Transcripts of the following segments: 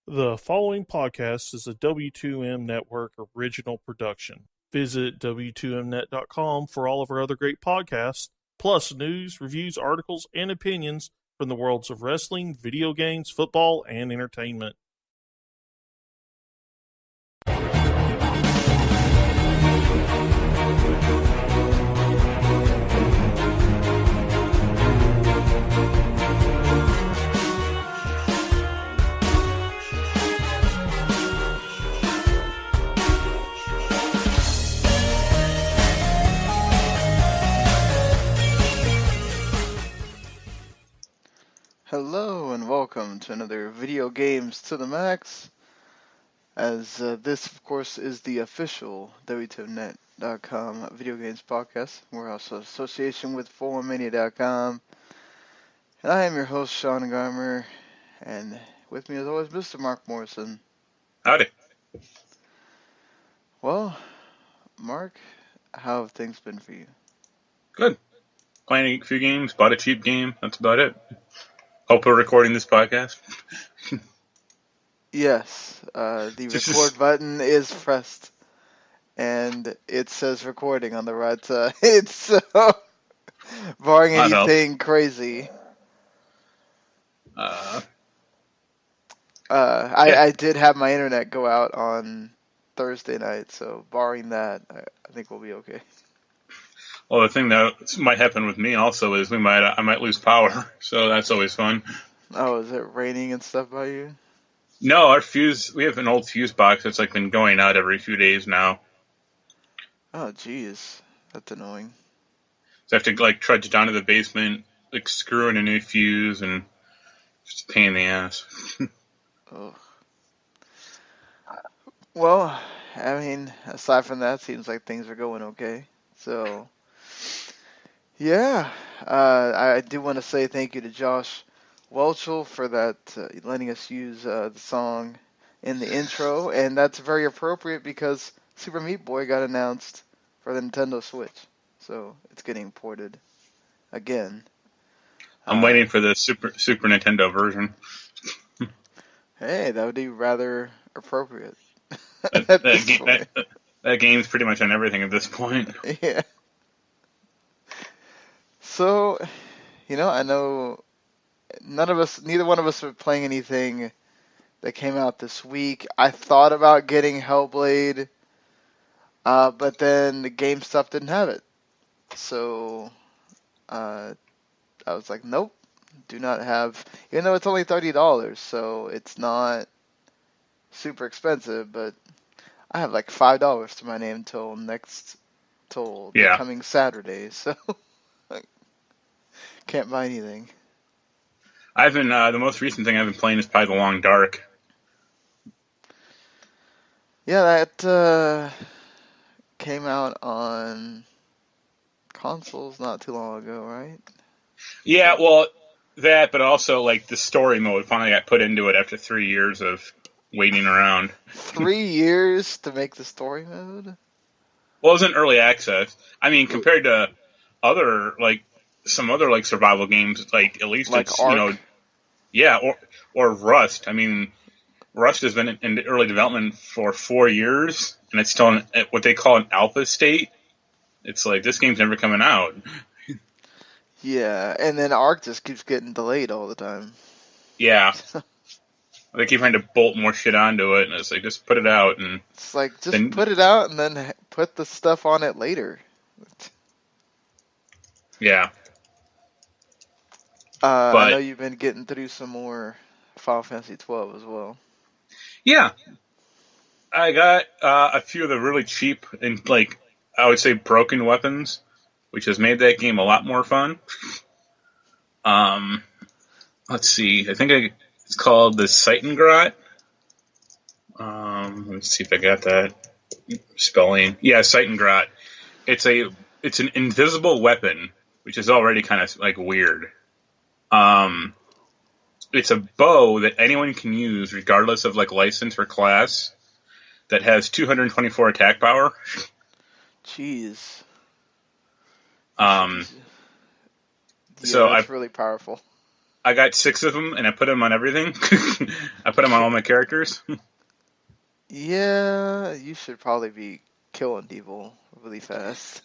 The following podcast is a W2M Network original production. Visit W2Mnet.com for all of our other great podcasts, plus news, reviews, articles, and opinions from the worlds of wrestling, video games, football, and entertainment. Hello and welcome to another Video Games to the Max, as this of course is the official W2Mnet.com video games podcast. We're also in association with ForumMania.com, and I am your host Sean Garmer, and with me as always Mr. Marc Morrison. Howdy. Well, Mark, how have things been for you? Good. Playing a few games, bought a cheap game, that's about it. Hope we're recording this podcast. Yes, the record button is pressed, and it says recording on the right side. It's so, barring anything crazy. I did have my internet go out on Thursday night, so barring that, I think we'll be okay. Well, the thing that might happen with me also is I might lose power, so that's always fun. Oh, is it raining and stuff by you? No, we have an old fuse box that's been going out every few days now. Oh, jeez, that's annoying. So I have to trudge down to the basement, screw in a new fuse, and just a pain in the ass. Oh. Well, I mean, aside from that, seems like things are going okay. So, yeah, I do want to say thank you to Josh Welchel for that, letting us use the song in the intro, and that's very appropriate because Super Meat Boy got announced for the Nintendo Switch, so it's getting ported again. I'm waiting for the Super Nintendo version. Hey, that would be rather appropriate. That game's pretty much on everything at this point. Yeah. So, I know neither one of us were playing anything that came out this week. I thought about getting Hellblade, but then the GameStop didn't have it. So, I was like, nope, do not have, even though it's only $30, so it's not super expensive, but I have like $5 to my name till the coming Saturday, so can't buy anything. I've been the most recent thing I've been playing is probably The Long Dark. Yeah, that came out on consoles not too long ago, right? Yeah, well, that, but also the story mode finally got put into it after 3 years of waiting around. 3 years to make the story mode? Well, it was in early access. I mean, compared to some other survival games, at least it's Ark? or Rust. I mean, Rust has been in early development for 4 years, and it's still in what they call an alpha state. It's this game's never coming out. Yeah, and then Ark just keeps getting delayed all the time. Yeah. They keep trying to bolt more shit onto it, and it's just put it out. And it's put it out and then put the stuff on it later. Yeah. I know you've been getting through some more Final Fantasy 12 as well. Yeah. I got a few of the really cheap and, I would say broken weapons, which has made that game a lot more fun. Let's see. I think it's called the Seitengrot. Let's see if I got that spelling. Yeah, Seitengrot. It's an invisible weapon, which is already kind of weird. It's a bow that anyone can use regardless of license or class that has 224 attack power. Jeez. So that's really powerful. I got 6 of them, and I put them on everything. I put them on all my characters. Yeah, you should probably be killing people really fast.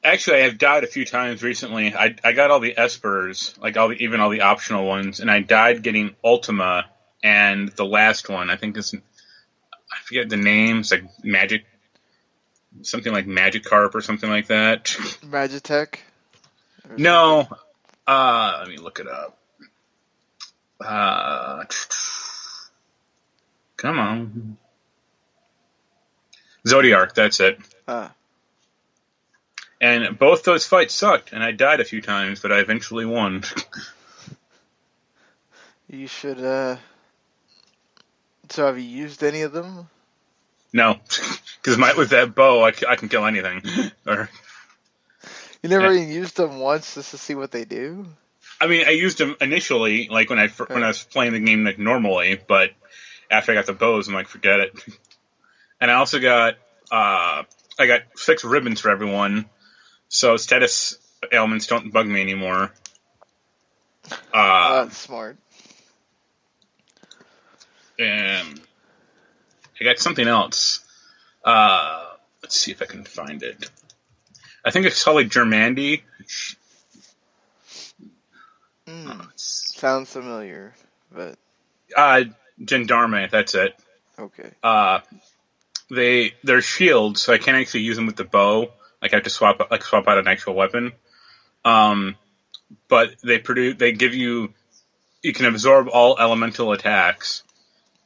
Actually, I have died a few times recently. I got all the espers, like even all the optional ones, and I died getting Ultima and the last one. I think I forget the names, like something like Magikarp or something like that. Magitech? No, let me look it up. Come on, Zodiark. That's it. And both those fights sucked, and I died a few times, but I eventually won. You should, So have you used any of them? No, because with that bow, I can kill anything. Or You never even used them once just to see what they do? I mean, I used them initially, like when I was playing the game like normally, but after I got the bows, I'm like, forget it. And I also got I got 6 ribbons for everyone, so status ailments don't bug me anymore. That's smart. And I got something else. Let's see if I can find it. I think it's called like Germandy. Sounds familiar, but Gendarme, that's it. okay. They're shields, so I can't actually use them with the bow. Like I have to swap out an actual weapon. But they give you can absorb all elemental attacks,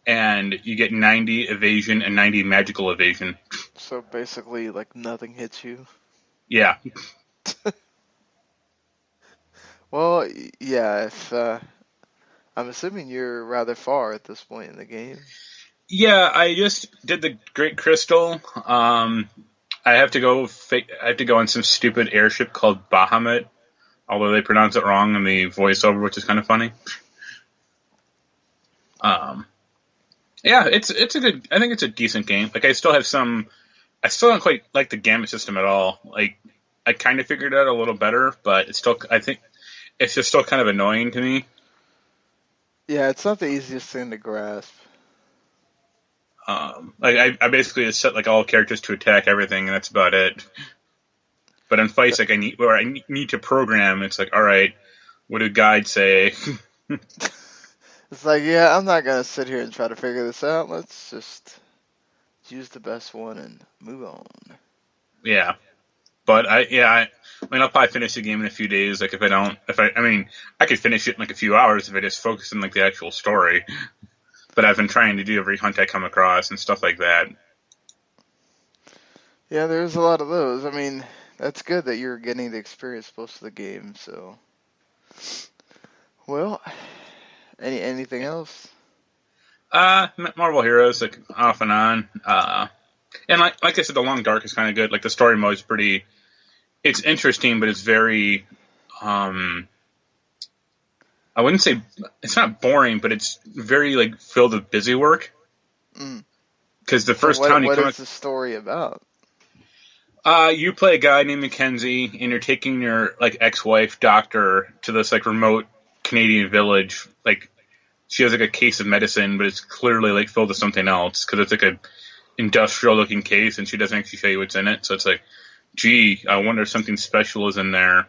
and you get 90 evasion and 90 magical evasion. So basically, like nothing hits you. Yeah. Well, yeah. If I'm assuming you're rather far at this point in the game. Yeah, I just did the Great Crystal. I have to go. I have to go on some stupid airship called Bahamut, although they pronounce it wrong in the voiceover, which is kind of funny. Yeah, it's a good. I think it's a decent game. Like I still don't quite like the gamut system at all. Like I kind of figured it out a little better, but I think it's just still kind of annoying to me. Yeah, it's not the easiest thing to grasp. Like I basically just set like all characters to attack everything, and that's about it. But in fights, like I need to program. It's like, all right, what do guides say? It's like, yeah, I'm not gonna sit here and try to figure this out. Let's just use the best one and move on. Yeah, but I mean, I'll probably finish the game in a few days. Like I could finish it in like a few hours if I just focus on like the actual story. But I've been trying to do every hunt I come across and stuff like that. Yeah, there's a lot of those. I mean, that's good that you're getting to experience most of the game. So, well, anything else? Marvel Heroes, like off and on. And like I said, the Long Dark is kind of good. Like the story mode is pretty. It's interesting, but it's very. I wouldn't say it's not boring, but it's very like filled with busy work. Because the first town you come. What is the story about? You play a guy named Mackenzie, and you're taking your like ex-wife doctor to this like remote Canadian village. Like she has like a case of medicine, but it's clearly like filled with something else because it's like a industrial-looking case, and she doesn't actually show you what's in it. So it's like, gee, I wonder if something special is in there.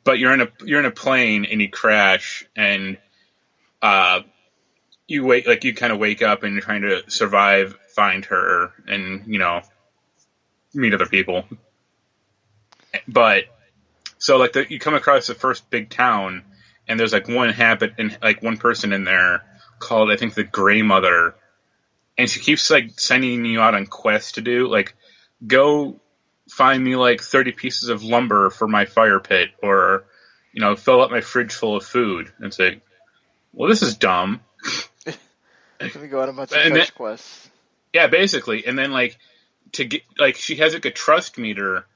But you're in a plane and you crash, and you kind of wake up and you're trying to survive, find her, and meet other people. But so like you come across the first big town, and there's like one person in there called, I think, the Grey Mother, and she keeps like sending you out on quests to do like go find me like 30 pieces of lumber for my fire pit, or fill up my fridge full of food. And it's like, well, this is dumb. Let me go on a bunch of fetch quests. Yeah, basically. And then like to get like she has like a trust meter.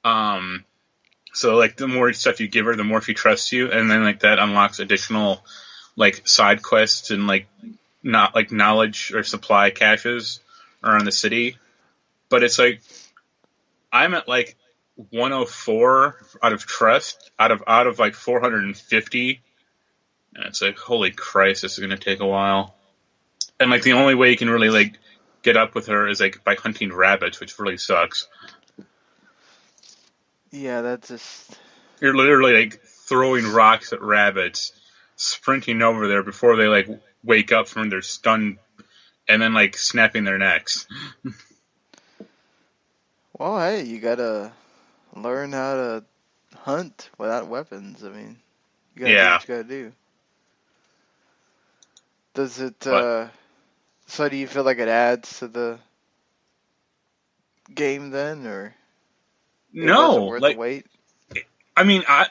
So like the more stuff you give her, the more she trusts you, and then like that unlocks additional like side quests and like not like knowledge or supply caches around the city. But it's like I'm at like 104 out of trust out of like 450, and it's like, holy Christ, this is gonna take a while. And like the only way you can really like get up with her is like by hunting rabbits, which really sucks. Yeah, that's just. You're literally like throwing rocks at rabbits, sprinting over there before they like wake up from their stun, and then like snapping their necks. Well, hey, you gotta learn how to hunt without weapons. I mean, you gotta do Yeah, what you gotta do. Does it, but so do you feel like it adds to the game then, or it wasn't no, worth the like wait? I mean, I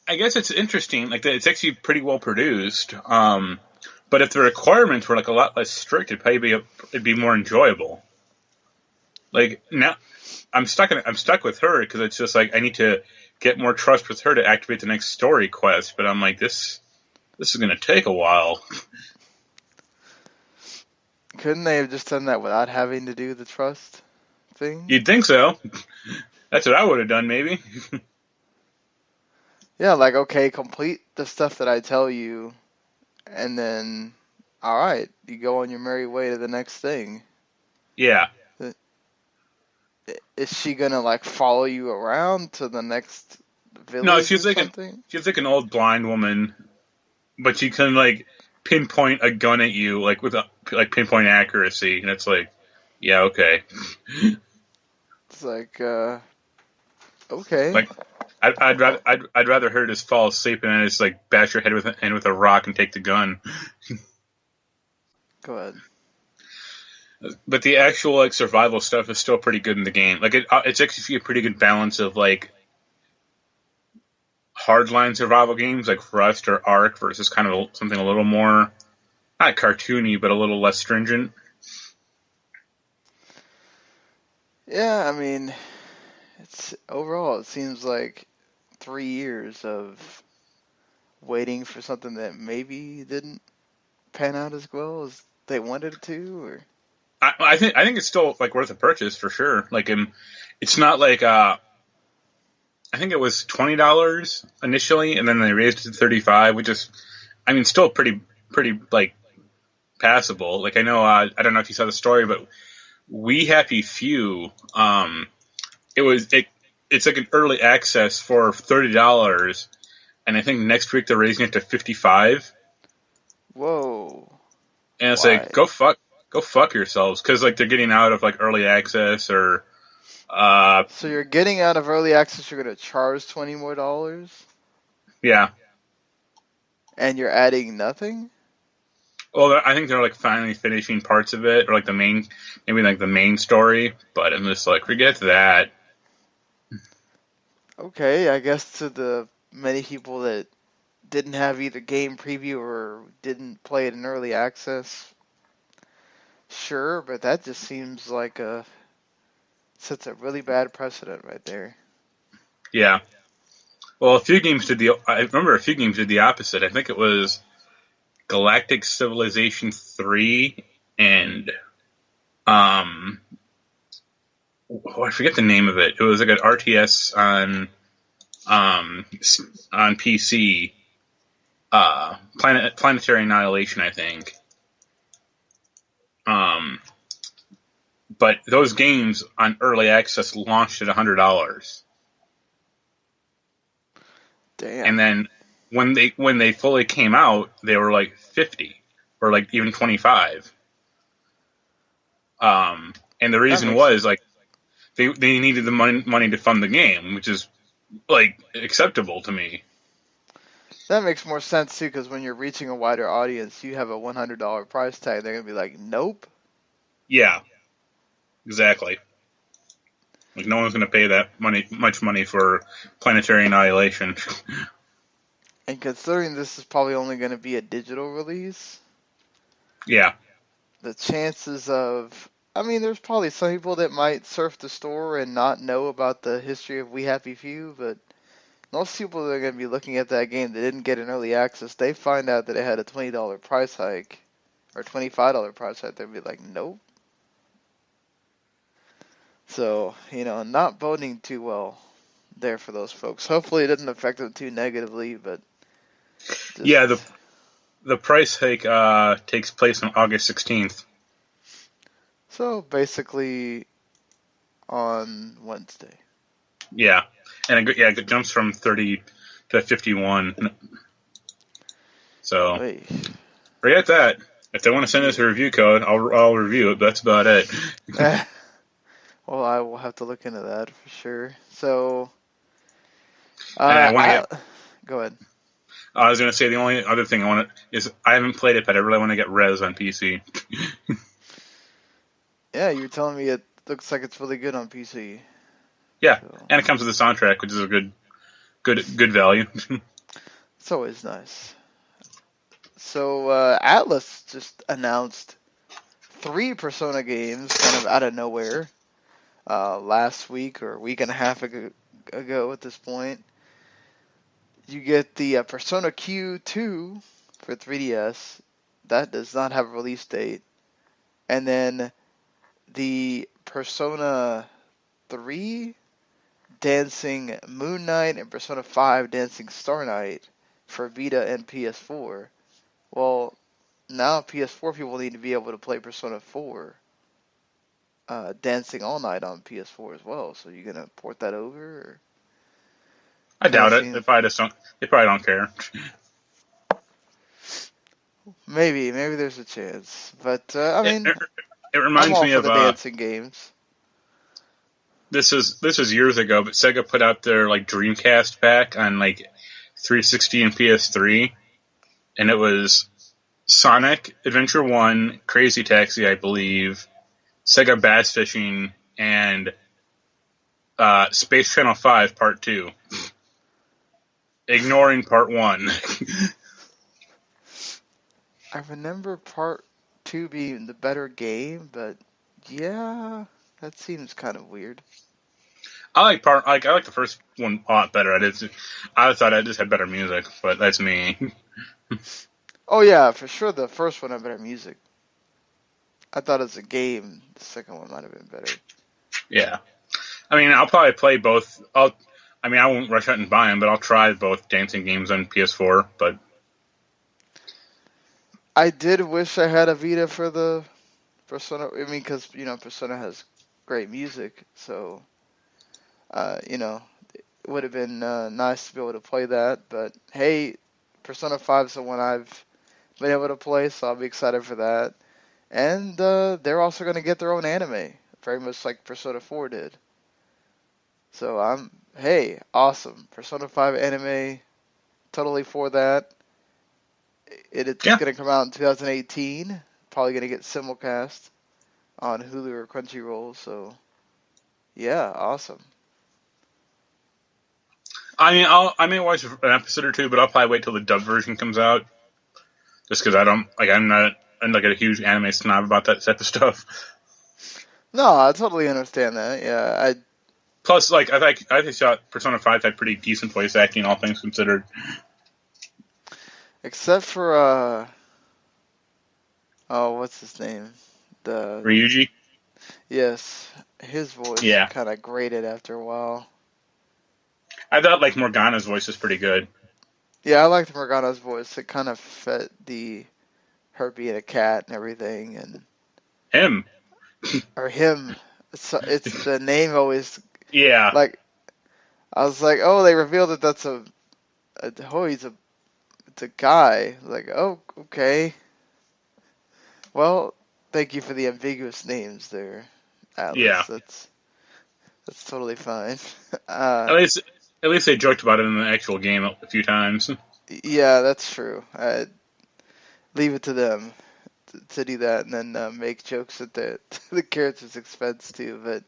guess it's interesting. Like it's actually pretty well produced. But if the requirements were like a lot less strict, it'd be more enjoyable. Like now, I'm stuck with her because it's just like I need to get more trust with her to activate the next story quest. But I'm like, this is gonna take a while. Couldn't they have just done that without having to do the trust thing? You'd think so. That's what I would have done, maybe. Yeah, like, okay, complete the stuff that I tell you, and then, alright, you go on your merry way to the next thing. Yeah. Is she gonna, like, follow you around to the next No, village or something? she's like an old blind woman, but she can like pinpoint a gun at you like with like pinpoint accuracy, and it's like, yeah, okay. It's like, okay. Like I'd rather her just fall asleep and then just like bash her head with a rock and take the gun. Go ahead. But the actual like survival stuff is still pretty good in the game. Like it's actually a pretty good balance of like hardline survival games like Rust or Ark versus kind of something a little more not cartoony but a little less stringent. Yeah, I mean, it's overall, it seems like 3 years of waiting for something that maybe didn't pan out as well as they wanted it to, or I think it's still like worth a purchase for sure. Like it's not like I think it was $20 initially, and then they raised it to $35, which is, I mean, still pretty like passable. Like I know, I don't know if you saw the story, but We Happy Few, it's like an early access for $30, and I think next week they're raising it to $55. whoa, And it's why? like go fuck yourselves, because like they're getting out of like early access or So you're getting out of early access, you're gonna charge $20 more, yeah. and you're adding nothing? Well, I think they're like finally finishing parts of it, or like maybe like the main story. But I'm just like, forget that. Okay, I guess to the many people that didn't have either game preview or didn't play it in early access, sure, but that just seems like sets a really bad precedent right there. Yeah. Well, I remember a few games did the opposite. I think it was Galactic Civilization 3 and I forget the name of it. It was like an RTS on PC. Planetary Annihilation, I think. But those games on early access launched at $100, Damn. and then when they fully came out, they were like 50 or like even 25. And the reason was like they needed the money to fund the game, which is like acceptable to me. That makes more sense too, because when you're reaching a wider audience, you have a $100 price tag. They're gonna be like, nope. Yeah, exactly. Like no one's going to pay that much money for Planetary Annihilation. And considering this is probably only going to be a digital release, Yeah. the chances of, I mean, there's probably some people that might surf the store and not know about the history of We Happy Few, but most people that are going to be looking at that game that didn't get an early access, they find out that it had a $20 price hike or $25 price hike, they'll be like, nope. So, not boding too well there for those folks. Hopefully it doesn't affect them too negatively, but Yeah, just the price hike takes place on August 16th. so basically on Wednesday. Yeah, and it jumps from 30 to 51. So Hey. forget that. If they want to send us a review code, I'll review it. But that's about it. Well, I will have to look into that for sure. So, And I want to get. go ahead. I was going to say the only other thing I want is I haven't played it, but I really want to get Rez on PC. Yeah, you're telling me it looks like it's really good on PC. Yeah, So, and it comes with a soundtrack, which is a good value. it's always nice. So, Atlus just announced 3 Persona games kind of out of nowhere last week or a week and a half ago at this point. You get the Persona Q2 for 3DS. That does not have a release date. And then the Persona 3 Dancing Moon Knight and Persona 5 Dancing Star Knight for Vita and PS4. Well, now PS4 people need to be able to play Persona 4 Dancing All Night on PS4 as well. So you gonna port that over? Or I kind of doubt it. seems They probably don't care. maybe there's a chance, but I mean, It I'm reminds all me for of the dancing games. this is years ago, but Sega put out their like Dreamcast pack on like 360 and PS3, and it was Sonic Adventure 1, Crazy Taxi, I believe, Sega Bass Fishing, and Space Channel 5 Part 2. Ignoring Part 1. I remember Part 2 being the better game, but yeah, that seems kind of weird. I like the first one a lot better. I thought I just had better music, but that's me. Oh yeah, for sure the first one had better music. I thought as a game, the second one might have been better. Yeah. I mean, I'll probably play both. I won't rush out and buy them, but I'll try both dancing games on PS4. But I did wish I had a Vita for the Persona. I mean, because Persona has great music, so it would have been nice to be able to play that. But hey, Persona 5 is the one I've been able to play, so I'll be excited for that. And they're also going to get their own anime, very much like Persona 4 did. So hey, awesome. Persona 5 anime, totally for that. It's yeah, going to come out in 2018. Probably going to get simulcast on Hulu or Crunchyroll. So, yeah, awesome. I may watch an episode or two, but I'll probably wait till the dub version comes out, just because I'm like a huge anime snob about that type of stuff. No, I totally understand that. Yeah, Plus, like I think Persona 5 had pretty decent voice acting, all things considered. except for what's his name? Ryuji. Yes, his voice Yeah, kind of grated after a while. I thought like Morgana's voice was pretty good. Yeah, I liked Morgana's voice. It kind of fit her being a cat and everything, and Him. or him. It's the name always Yeah. like I was like, oh, they revealed that that's it's a guy. Like, oh, okay. Well, thank you for the ambiguous names there, Atlas. Yeah. That's totally fine. At least they joked about it in the actual game a few times. Yeah, that's true. Leave it to them to do that, and then make jokes at the character's expense too. But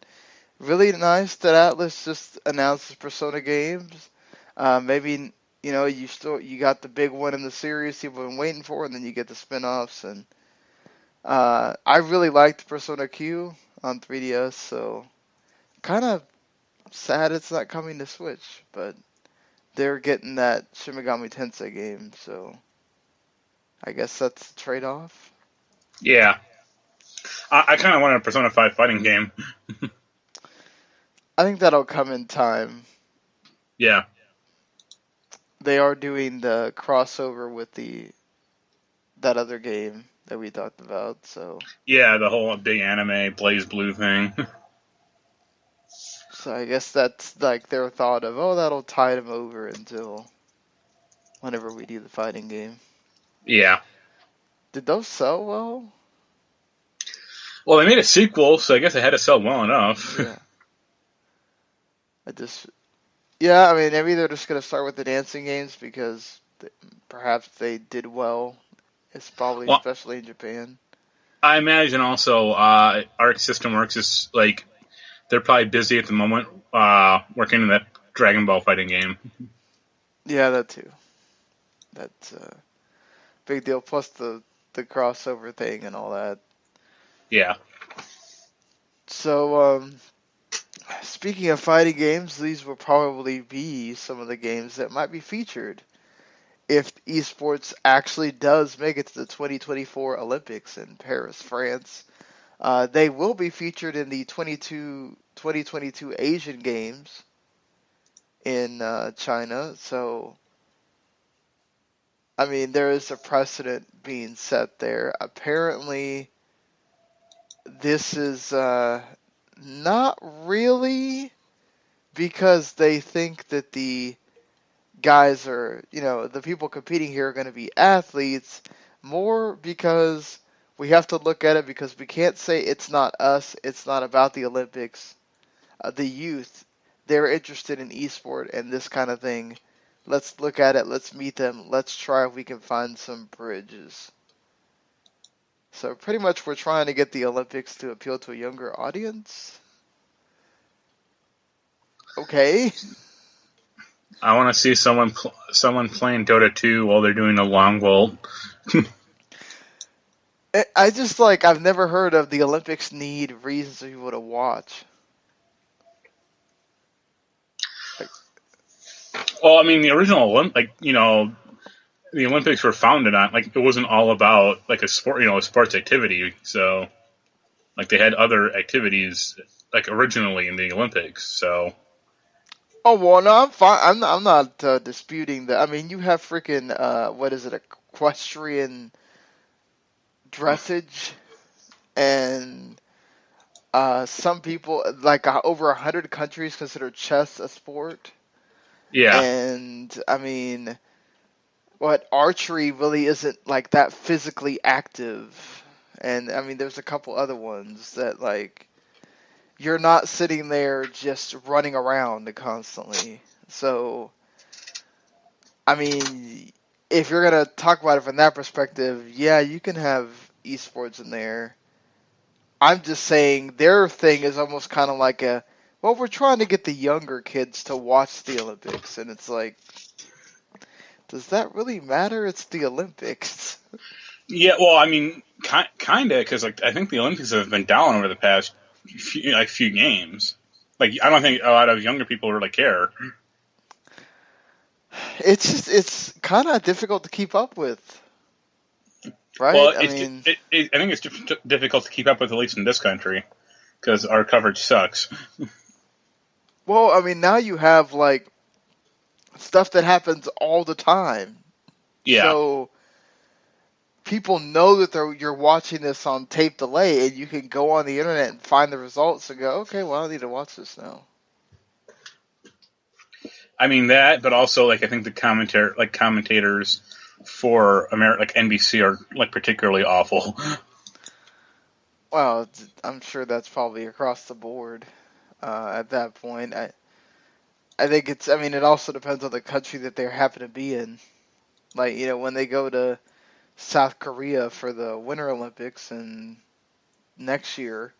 really nice that Atlus just announces Persona games. Maybe you got the big one in the series people have been waiting for, and then you get the spin-offs. And I really liked Persona Q on 3DS, so kind of sad it's not coming to Switch, but they're getting that Shin Megami Tensei game, so I guess that's the trade-off. Yeah. I kind of want a Persona 5 fighting game. I think that'll come in time. Yeah. They are doing the crossover with that other game that we talked about, so Yeah, the whole big anime Blaze Blue thing. I guess that's like their thought of, oh, that'll tide them over until whenever we do the fighting game. Yeah. Did those sell well? Well, they made a sequel, so I guess it had to sell well enough. Yeah. Yeah, I mean, maybe they're just gonna start with the dancing games because perhaps they did well. It's probably Well, especially in Japan. I imagine also Arc System Works is like they're probably busy at the moment working on that Dragon Ball fighting game. Yeah, that too. That's a big deal. Plus the crossover thing and all that. Yeah. So, speaking of fighting games, these will probably be some of the games that might be featured if esports actually does make it to the 2024 Olympics in Paris, France. They will be featured in the 2022 Asian Games in China. So, I mean, there is a precedent being set there. Apparently, this is not really because they think that the guys are, the people competing here are going to be athletes, more because we have to look at it because we can't say it's not us, it's not about the Olympics. The youth, they're interested in esport and this kind of thing. Let's look at it, let's meet them, let's try if we can find some bridges. So pretty much we're trying to get the Olympics to appeal to a younger audience. Okay. I want to see someone playing Dota 2 while they're doing a long vault. I just like I've never heard of the Olympics need reasons for people to watch. Like, Well, I mean, the original the Olympics were founded on it wasn't all about like a sport, a sports activity. So like they had other activities like originally in the Olympics. So oh well, no, I'm fine. I'm not disputing that. I mean, you have freaking what is it, equestrian dressage, and some people like over 100 countries consider chess a sport, yeah, and I mean, what archery really isn't like that physically active, and I mean, there's a couple other ones that like you're not sitting there just running around constantly. So, I mean, if you're gonna talk about it from that perspective, yeah, you can have esports in there. I'm just saying their thing is almost kind of like well, we're trying to get the younger kids to watch the Olympics, and it's like, does that really matter? It's the Olympics. yeah. Well, I mean, kind of because like I think the Olympics have been down over the past few games. Like I don't think a lot of younger people really care. It's kind of difficult to keep up with, right? Well, I mean, I think it's difficult to keep up with, at least in this country, because our coverage sucks. well, I mean, now you have like stuff that happens all the time. Yeah. So people know that you're watching this on tape delay, and you can go on the internet and find the results and go, okay, well, I need to watch this now. I mean that, but also like I think the commentators for like NBC are like particularly awful. Well, I'm sure that's probably across the board at that point. I think it's. I mean, it also depends on the country that they happen to be in. Like when they go to South Korea for the Winter Olympics and next year,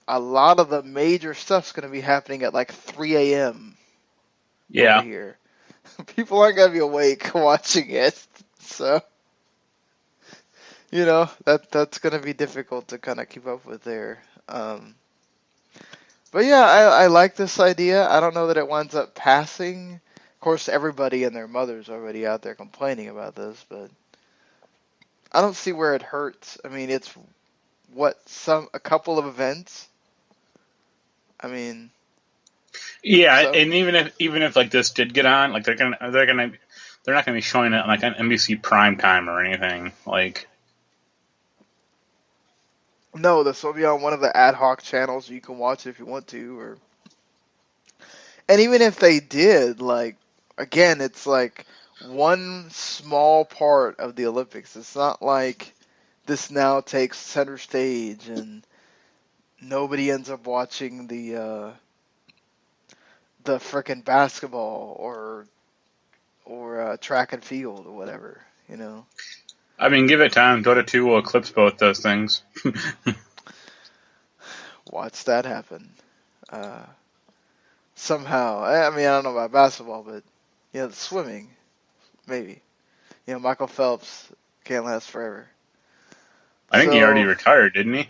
a lot of the major stuff's going to be happening at like 3 a.m. over Yeah. here. People aren't going to be awake watching it, so that's going to be difficult to kind of keep up with there. But yeah, I like this idea. I don't know that it winds up passing. Of course, everybody and their mother's already out there complaining about this, but I don't see where it hurts. I mean, it's a couple of events. I mean, Yeah, so and even if like this did get on, like they're not gonna be showing it on like on NBC prime time or anything. Like, no, this will be on one of the ad hoc channels. You can watch it if you want to, or and even if they did, like again, it's like one small part of the Olympics. It's not like this now takes center stage and nobody ends up watching the frickin' basketball or track and field or whatever, you know. I mean, give it time. Dota 2 will eclipse both those things. Watch that happen. Uh, Somehow. I mean, I don't know about basketball, but the swimming, maybe. Michael Phelps can't last forever. I think he already So, retired, didn't he?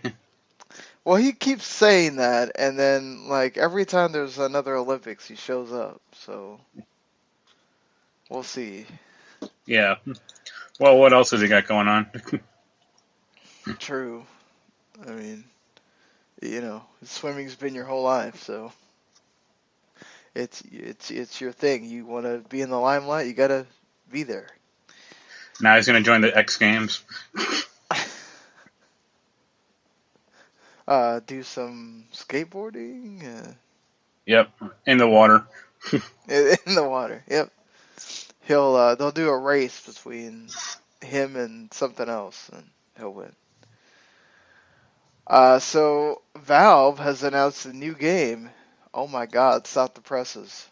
well, he keeps saying that, and then like every time there's another Olympics, he shows up. So we'll see. Yeah. Well, what else has he got going on? True. I mean, swimming's been your whole life, so it's your thing. You want to be in the limelight, you gotta be there. Now he's going to join the X Games. Do some skateboarding Yep, in the water. in the water. Yep. They'll do a race between him and something else, and he'll win. So Valve has announced a new game. Oh my God! Stop the presses.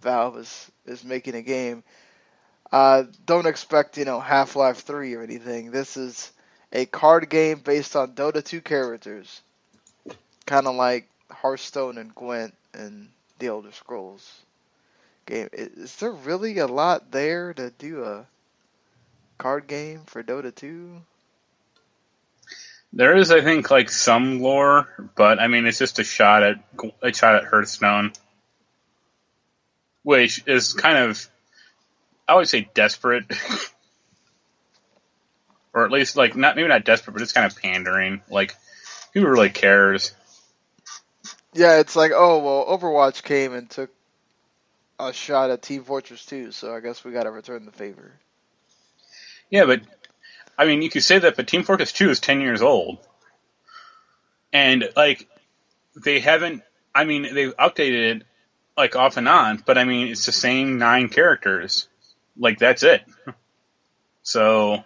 Valve is making a game. Don't expect Half-Life 3 or anything. This is a card game based on Dota 2 characters, kind of like Hearthstone and Gwent and the Elder Scrolls game. Is there really a lot there to do a card game for Dota 2? There is, I think, like some lore, but I mean, it's just a shot at Hearthstone, which is kind of, I would say, desperate, or at least like maybe not desperate, but it's kind of pandering. Like, who really cares? Yeah, it's like, oh well, Overwatch came and took a shot at Team Fortress 2, so I guess we got to return the favor. Yeah, but I mean, you could say that, but Team Fortress 2 is 10 years old, and like they haven't. I mean, they've updated it like off and on, but I mean, it's the same 9 characters. Like that's it. So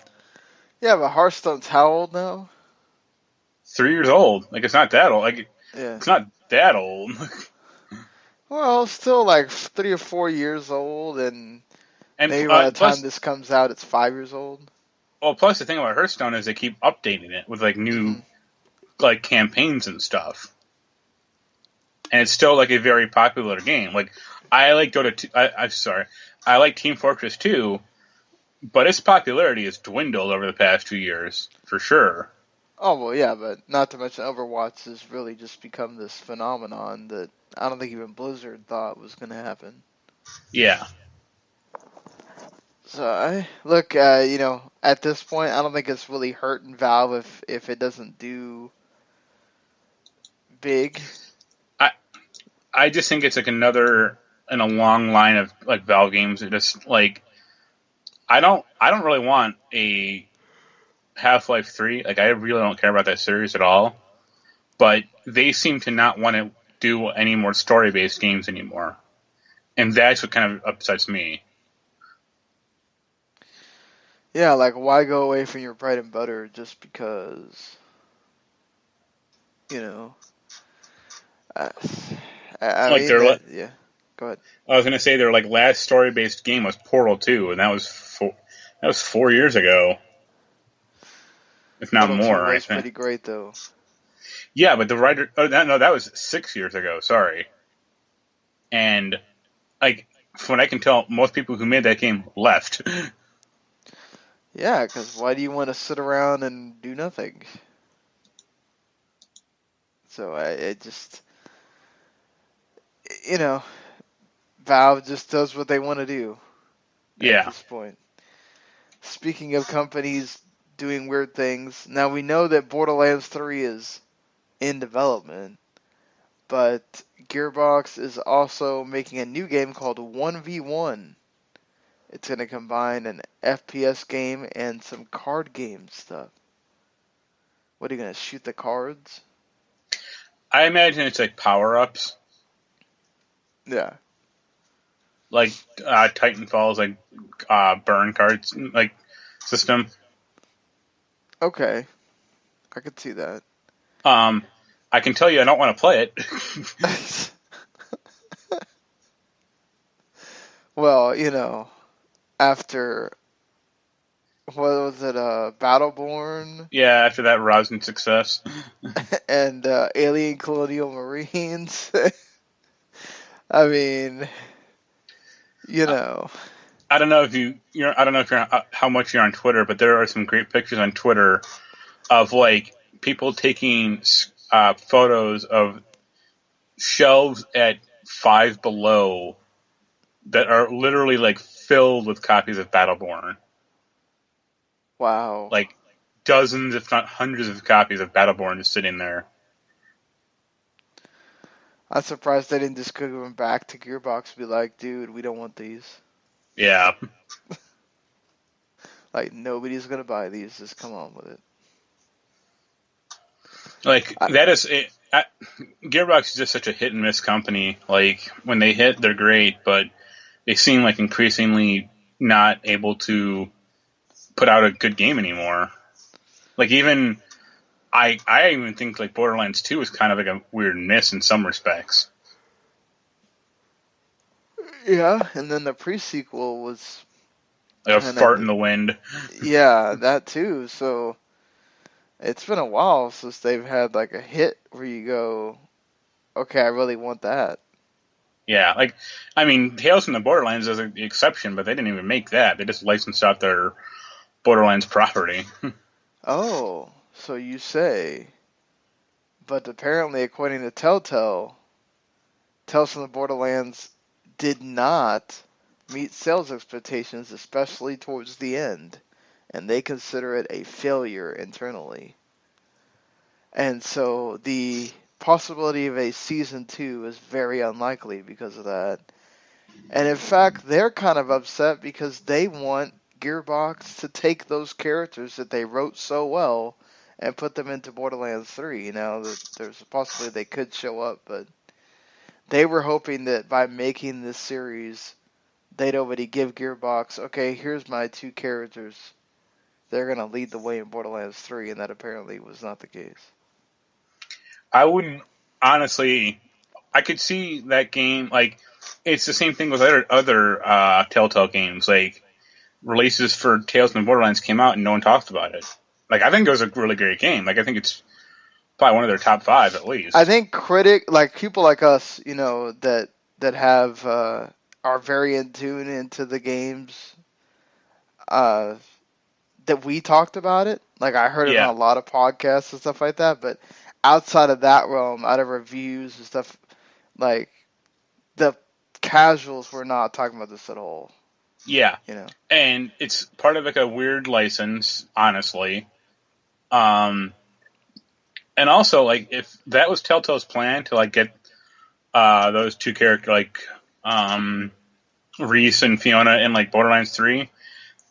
Yeah, but Hearthstone's how old now? 3 years old. Like it's not that old. Like Yeah. it's not that old. Well, still like 3 or 4 years old, and And maybe by the time plus, this comes out, it's 5 years old. well, plus the thing about Hearthstone is they keep updating it with like new Mhm. like campaigns and stuff, and it's still like a very popular game. Like I like Dota 2. I'm sorry, I like Team Fortress 2, but its popularity has dwindled over the past 2 years for sure. Oh well, yeah, but not to mention Overwatch has really just become this phenomenon that I don't think even Blizzard thought was going to happen. Yeah, So I look, at this point, I don't think it's really hurting Valve if it doesn't do big. I just think it's like another in a long line of like Valve games that just like I don't really want a Half-Life 3. Like I really don't care about that series at all. But they seem to not want to do any more story-based games anymore. And that's what kind of upsets me. Yeah, like why go away from your bread and butter just because, you know? I, I Like mean their, that. Yeah, go ahead. I was going to say their like last story-based game was Portal 2, and that was 4 years ago, if not Portal 2 more, I was think. pretty great though. Yeah, but the writer, no, that was 6 years ago. Sorry. And like from what I can tell, most people who made that game left. Yeah, because why do you want to sit around and do nothing? So it just, you know, Valve just does what they want to do at Yeah, this point. Speaking of companies doing weird things, now we know that Borderlands 3 is in development, But Gearbox is also making a new game called 1v1. It's going to combine an FPS game and some card game stuff. What, are you going to shoot the cards? I imagine it's like power-ups. Yeah. Like Titanfall's like burn cards like system. Okay. I could see that. I can tell you I don't want to play it. Well, you know, after, what was it, Battleborn? Yeah, after that rousing success. And Alien Colonial Marines. I mean, you know. I don't know if you're how much you're on Twitter, but there are some great pictures on Twitter of like people taking photos of shelves at Five Below that are literally like filled with copies of Battleborn. Wow. Like dozens, if not hundreds of copies of Battleborn just sitting there. I'm surprised they didn't just go them back to Gearbox and be like, dude, we don't want these. Yeah. Like, nobody's going to buy these. Just come on with it. Like, Gearbox is just such a hit and miss company. Like, when they hit, they're great, but they seem like increasingly not able to put out a good game anymore. Like, even, I even think, like, Borderlands 2 is kind of like a weird miss in some respects. Yeah, and then the pre-sequel was... Like a fart in the wind. Yeah, that too. So, it's been a while since they've had, like, a hit where you go, okay, I really want that. Yeah, like, I mean, Tales from the Borderlands is the exception, but they didn't even make that. They just licensed out their Borderlands property. Oh, so you say. But apparently, according to Telltale, Tales from the Borderlands did not meet sales expectations, especially towards the end, and they consider it a failure internally. And so the possibility of a season 2 is very unlikely because of that. And in fact, they're kind of upset because they want Gearbox to take those characters that they wrote so well and put them into Borderlands 3. You know, there's a possibility they could show up, but they were hoping that by making this series, they'd already give Gearbox, okay, here's my two characters. They're going to lead the way in Borderlands 3, and that apparently was not the case. I wouldn't, honestly, I could see that game, like, it's the same thing with other Telltale games. Like, releases for Tales from the Borderlands came out and no one talked about it. Like, I think it was a really great game. Like, I think it's probably one of their top 5 at least. I think people like us, you know, that have, are very in tune into the games, that we talked about it. Like, I heard it on a lot of podcasts and stuff like that, but outside of that realm, out of reviews and stuff, like, the casuals were not talking about this at all. Yeah. You know? And it's part of, like, a weird license, honestly. And also, like, if that was Telltale's plan to, like, get those two characters, like, Reese and Fiona in, like, Borderlands 3,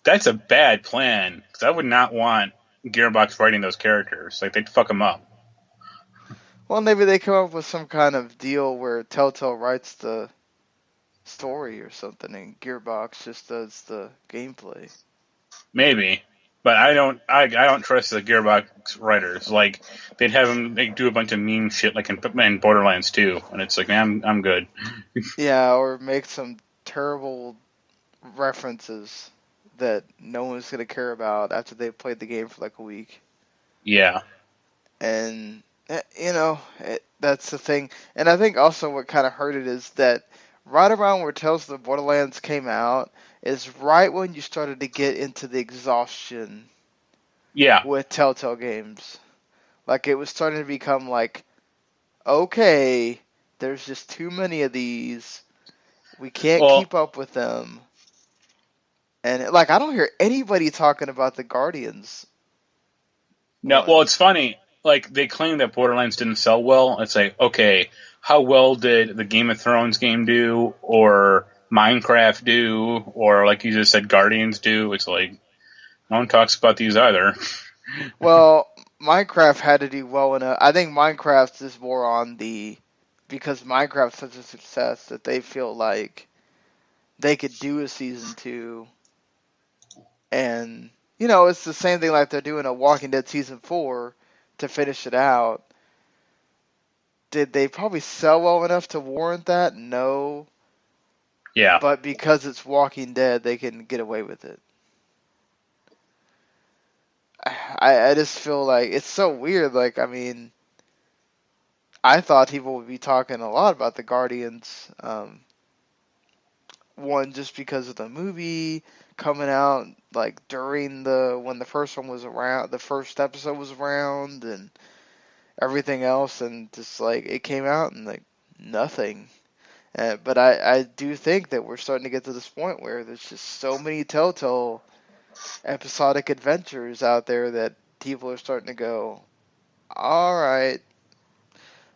that's a bad plan. Because I would not want Gearbox writing those characters. Like, they'd fuck them up. Well, maybe they come up with some kind of deal where Telltale writes the story or something, and Gearbox just does the gameplay. Maybe, but I don't trust the Gearbox writers. Like, they'd have them do a bunch of meme shit, like in Borderlands 2, and it's like, man, I'm good. Yeah, or make some terrible references that no one's gonna care about after they've played the game for like a week. Yeah, and you know, that's the thing. And I think also what kind of hurt it is that right around where Tales of the Borderlands came out is right when you started to get into the exhaustion with Telltale games. Like, it was starting to become like, okay, there's just too many of these. We can't keep up with them. And, like, I don't hear anybody talking about the Guardians. No, well, it's funny. Like, they claim that Borderlands didn't sell well. It's like, okay, how well did the Game of Thrones game do, or Minecraft do, or like you just said, Guardians do. It's like no one talks about these either. Well, Minecraft had to do well enough. I think Minecraft is more on because Minecraft's such a success that they feel like they could do a season 2, and it's the same thing like they're doing a Walking Dead season 4 to finish it out. Did they probably sell well enough to warrant that? No. Yeah. But because it's Walking Dead, they can get away with it. I just feel like it's so weird. Like, I mean, I thought people would be talking a lot about the Guardians. One, just because of the movie coming out, like during when the first one was around, the first episode was around, and everything else, and just like it came out and like nothing. But I do think that we're starting to get to this point where there's just so many Telltale episodic adventures out there that people are starting to go, all right,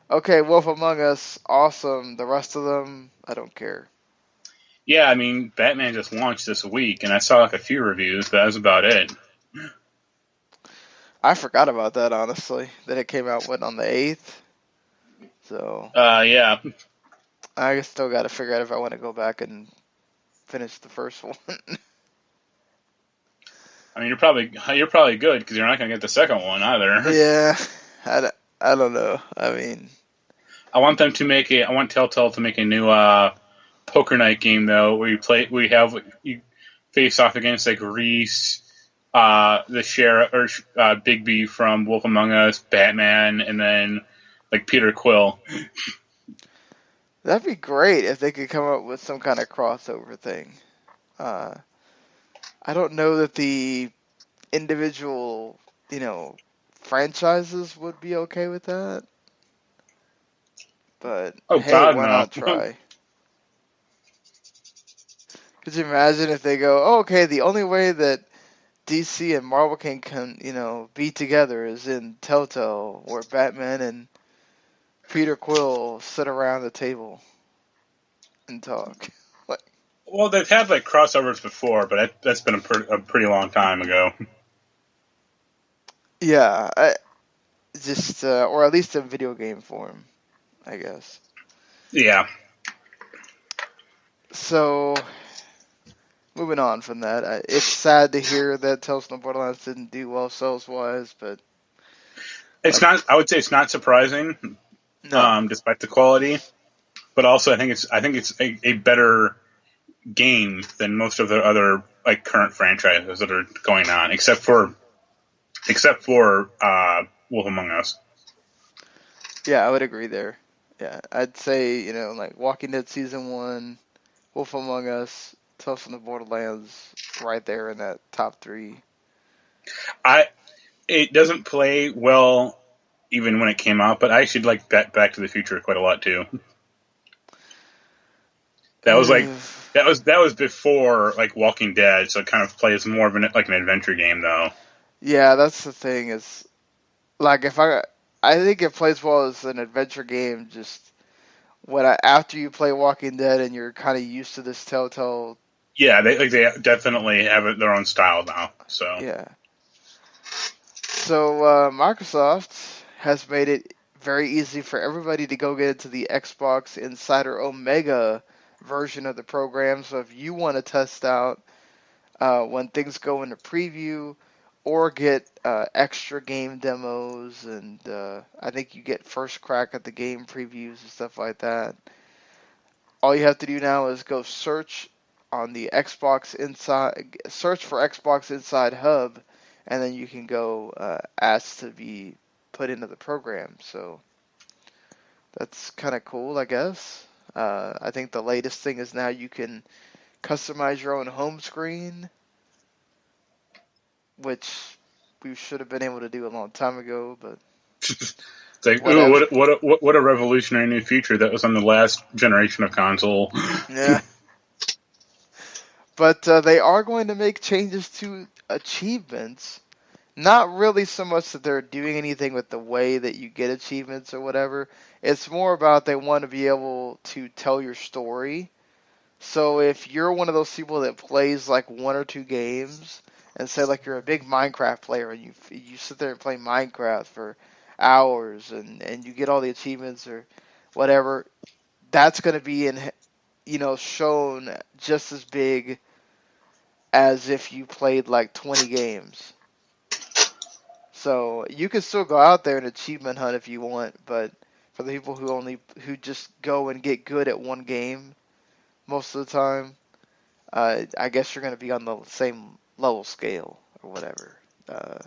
okay, Wolf Among Us, awesome. The rest of them, I don't care. Yeah, I mean, Batman just launched this week, and I saw like a few reviews, but that was about it. I forgot about that, honestly, that it came out, on the 8th? So. Yeah. I still got to figure out if I want to go back and finish the first one. I mean, you're probably good because you're not going to get the second one either. Yeah, I don't know. I mean, I want Telltale to make a new poker night game though, where you face off against like Reese, the sheriff or Bigby from Wolf Among Us, Batman, and then like Peter Quill. that'd be great if they could come up with some kind of crossover thing. I don't know that the individual, franchises would be okay with that. But hey, God, why no. not try? Could you imagine if they go, oh, okay, the only way that DC and Marvel can be together is in Telltale, where Batman and Peter Quill sit around the table and talk. Well, they've had like crossovers before, but that's been a pretty long time ago. Yeah, or at least in video game form, I guess. Yeah. So, moving on from that, it's sad to hear that Tales from the Borderlands didn't do well sales-wise, but it's not. I would say it's not surprising, despite the quality. But also, I think it's a better game than most of the other like current franchises that are going on, except for Wolf Among Us. Yeah, I would agree there. Yeah, I'd say like Walking Dead Season 1, Wolf Among Us, Tales from the Borderlands, right there in that top 3. It doesn't play well even when it came out, but I actually like Back to the Future quite a lot too. That was before like Walking Dead, so it kind of plays more of an adventure game though. Yeah, that's the thing is, like I think it plays well as an adventure game. Just after you play Walking Dead and you're kind of used to this Telltale. Yeah, they definitely have their own style now. So yeah. So Microsoft has made it very easy for everybody to go get into the Xbox Insider Omega version of the program. So if you want to test out when things go into preview or get extra game demos, and I think you get first crack at the game previews and stuff like that, all you have to do now is go search on the search for Xbox Inside Hub, and then you can go ask to be put into the program. So that's kind of cool, I guess. I think the latest thing is now you can customize your own home screen, which we should have been able to do a long time ago, but it's like, ooh, what a revolutionary new feature that was on the last generation of console. Yeah. But they are going to make changes to achievements, Not really so much that they're doing anything with the way that you get achievements or whatever. It's more about they want to be able to tell your story. So if you're one of those people that plays like one or two games, and say like you're a big Minecraft player and you sit there and play Minecraft for hours and you get all the achievements or whatever, that's going to be shown just as big as if you played like 20 games. So you can still go out there and achievement hunt if you want, but for the people who just go and get good at one game most of the time, I guess you're going to be on the same level scale or whatever. I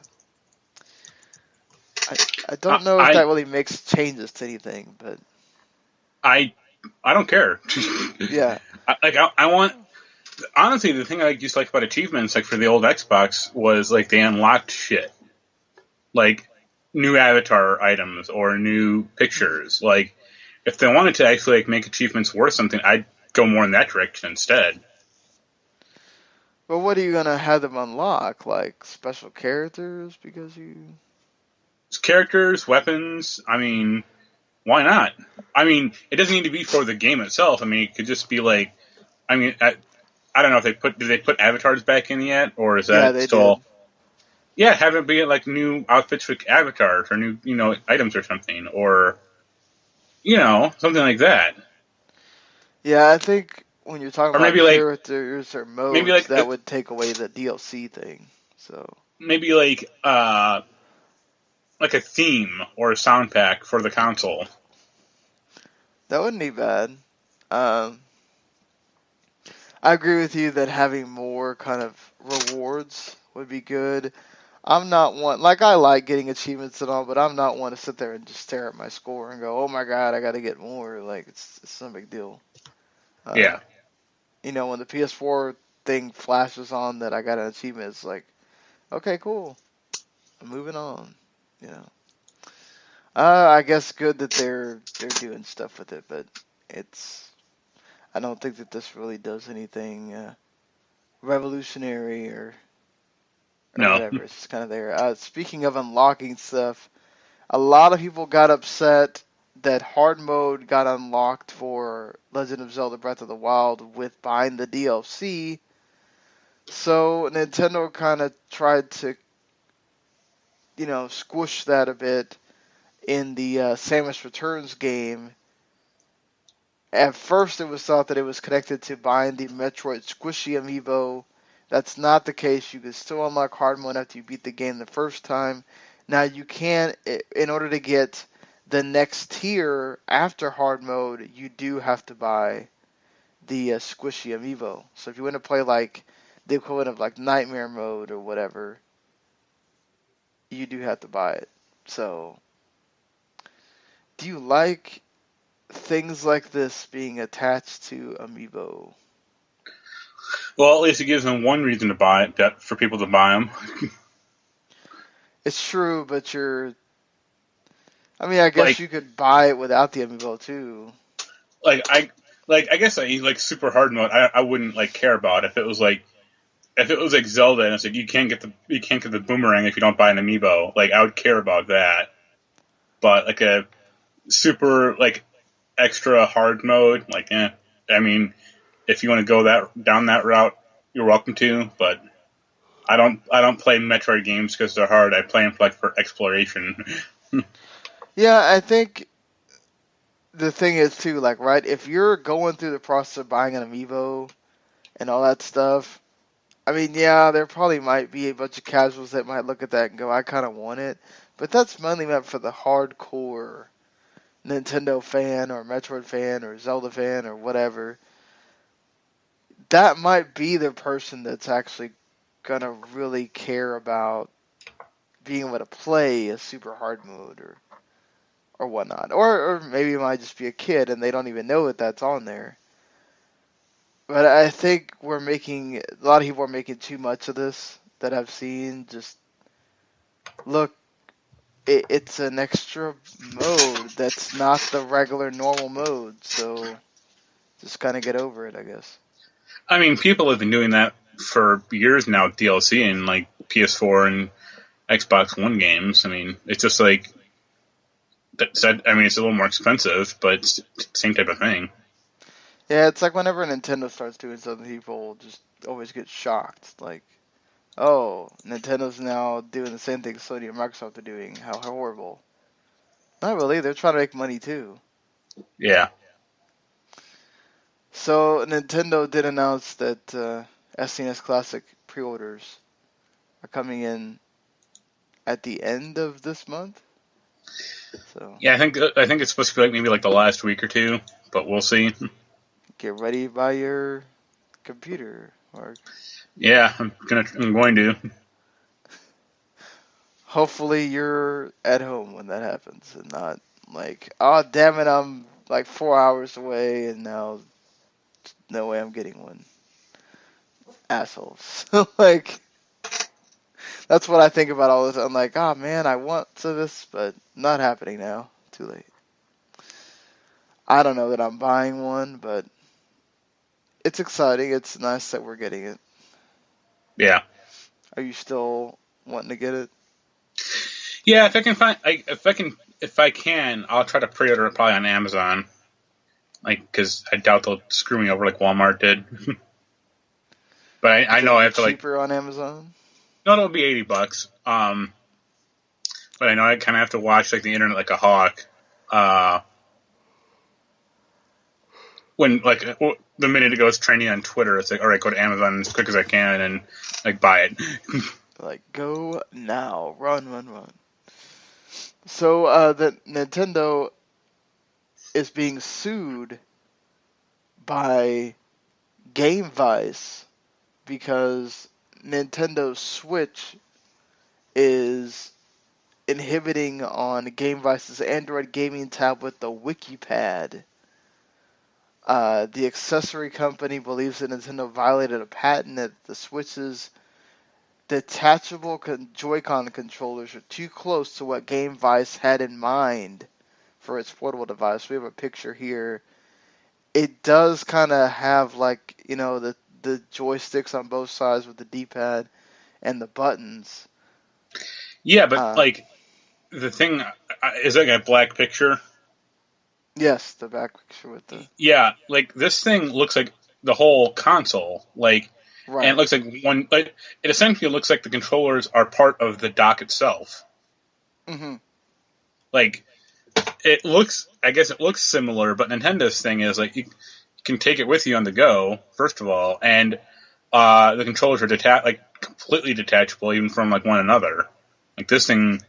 don't know if that really makes changes to anything, but I don't care. yeah. I want, honestly, the thing I just like about achievements, like for the old Xbox, was like they unlocked shit, like new avatar items or new pictures. Like if they wanted to actually like make achievements worth something, I'd go more in that direction instead. But what are you gonna have them unlock? Like special characters because you Characters, weapons. I mean, why not? I mean, it doesn't need to be for the game itself. I mean, it could just be like, I mean, I don't know if did they put avatars back in yet, or is that still? Did. Yeah, have it be like new outfits for avatars or new, items or something, or something like that. Yeah, I think when you're talking Or about maybe like characters or modes, maybe like that would take away the DLC thing. So maybe like a theme or a sound pack for the console. that wouldn't be bad. I agree with you that having more kind of rewards would be good. I'm not one, like I like getting achievements and all, but I'm not one to sit there and just stare at my score and go, oh my god, I got to get more. Like it's no big deal. Yeah. When the PS4 thing flashes on that I got an achievement, it's like, okay, cool. I'm moving on. I guess good that they're doing stuff with it, but I don't think that this really does anything revolutionary or No. whatever. It's just kind of there. Speaking of unlocking stuff, a lot of people got upset that hard mode got unlocked for Legend of Zelda Breath of the Wild with buying the DLC. So Nintendo kind of tried to, squish that a bit in the Samus Returns game. At first, it was thought that it was connected to buying the Metroid Squishy Amiibo. That's not the case. You can still unlock hard mode after you beat the game the first time. Now, you can, in order to get the next tier after hard mode, you do have to buy the Squishy Amiibo. So if you want to play like the equivalent of like Nightmare mode or whatever, you do have to buy it. So, do you like things like this being attached to Amiibo? Well, at least it gives them one reason to buy it, for people to buy them. It's true, but I guess you could buy it without the Amiibo too. I guess super hard mode. I wouldn't care about if it was like Zelda and it's like you can't get the boomerang if you don't buy an Amiibo. I would care about that. But like a super extra hard mode, I mean, if you want to go down that route, you're welcome to. But I don't play Metroid games because they're hard. I play them for exploration. Yeah, I think the thing is too, right, if you're going through the process of buying an Amiibo and all that stuff, I mean, yeah, there probably might be a bunch of casuals that might look at that and go, I kind of want it. But that's mainly meant for the hardcore Nintendo fan or Metroid fan or Zelda fan or whatever. That might be the person that's actually going to really care about being able to play a super hard mode or whatnot. Or maybe it might just be a kid and they don't even know that that's on there. But I think a lot of people are making too much of this that I've seen. Just look, it's an extra mode that's not the regular normal mode. So just kind of get over it, I guess. I mean, people have been doing that for years now with DLC and PS4 and Xbox One games. I mean, it's just like I mean, it's a little more expensive, but it's the same type of thing. Yeah, it's like whenever Nintendo starts doing something, people just always get shocked. Like, oh, Nintendo's now doing the same thing Sony and Microsoft are doing. How horrible. Not really. They're trying to make money too. Yeah. So Nintendo did announce that SNES Classic pre-orders are coming in at the end of this month. So Yeah, I think it's supposed to be like maybe like the last week or two, but we'll see. get ready by your computer, Mark. Yeah, I'm going to. Hopefully you're at home when that happens and not like, oh damn it, I'm like 4 hours away and now no way I'm getting one. Assholes. Like, that's what I think about all this. I'm like, oh man, I want to this, but not happening now. Too late. I don't know that I'm buying one, but it's exciting. It's nice that we're getting it. Yeah. Are you still wanting to get it? Yeah, if I can find, if I can, I'll try to pre-order it probably on Amazon. Like, because I doubt they'll screw me over like Walmart did. But I know I have to like. Cheaper on Amazon? No, it'll be $80. But I know I kind of have to watch like the internet like a hawk. When like the minute it goes trending on Twitter, it's like, all right, go to Amazon as quick as I can and like buy it. Like, go now. Run. So, the Nintendo is being sued by Game Vice because Nintendo Switch is inhibiting on Game Vice's Android gaming tablet, the WikiPad. The accessory company believes that Nintendo violated a patent that the Switch's detachable Joy-Con controllers are too close to what Game Vice had in mind for its portable device. We have a picture here. It does kind of have like, the joysticks on both sides with the D-pad and the buttons. Yeah, but like the thing is like a black picture. Yes, the back picture with the... Yeah, like this thing looks like the whole console. Like, Right. and it looks like one. Like, it essentially looks like the controllers are part of the dock itself. Mm-hmm. Like, it looks. I guess it looks similar, but Nintendo's thing is like you can take it with you on the go. First of all, and the controllers are completely detachable, even from like one another. Like this thing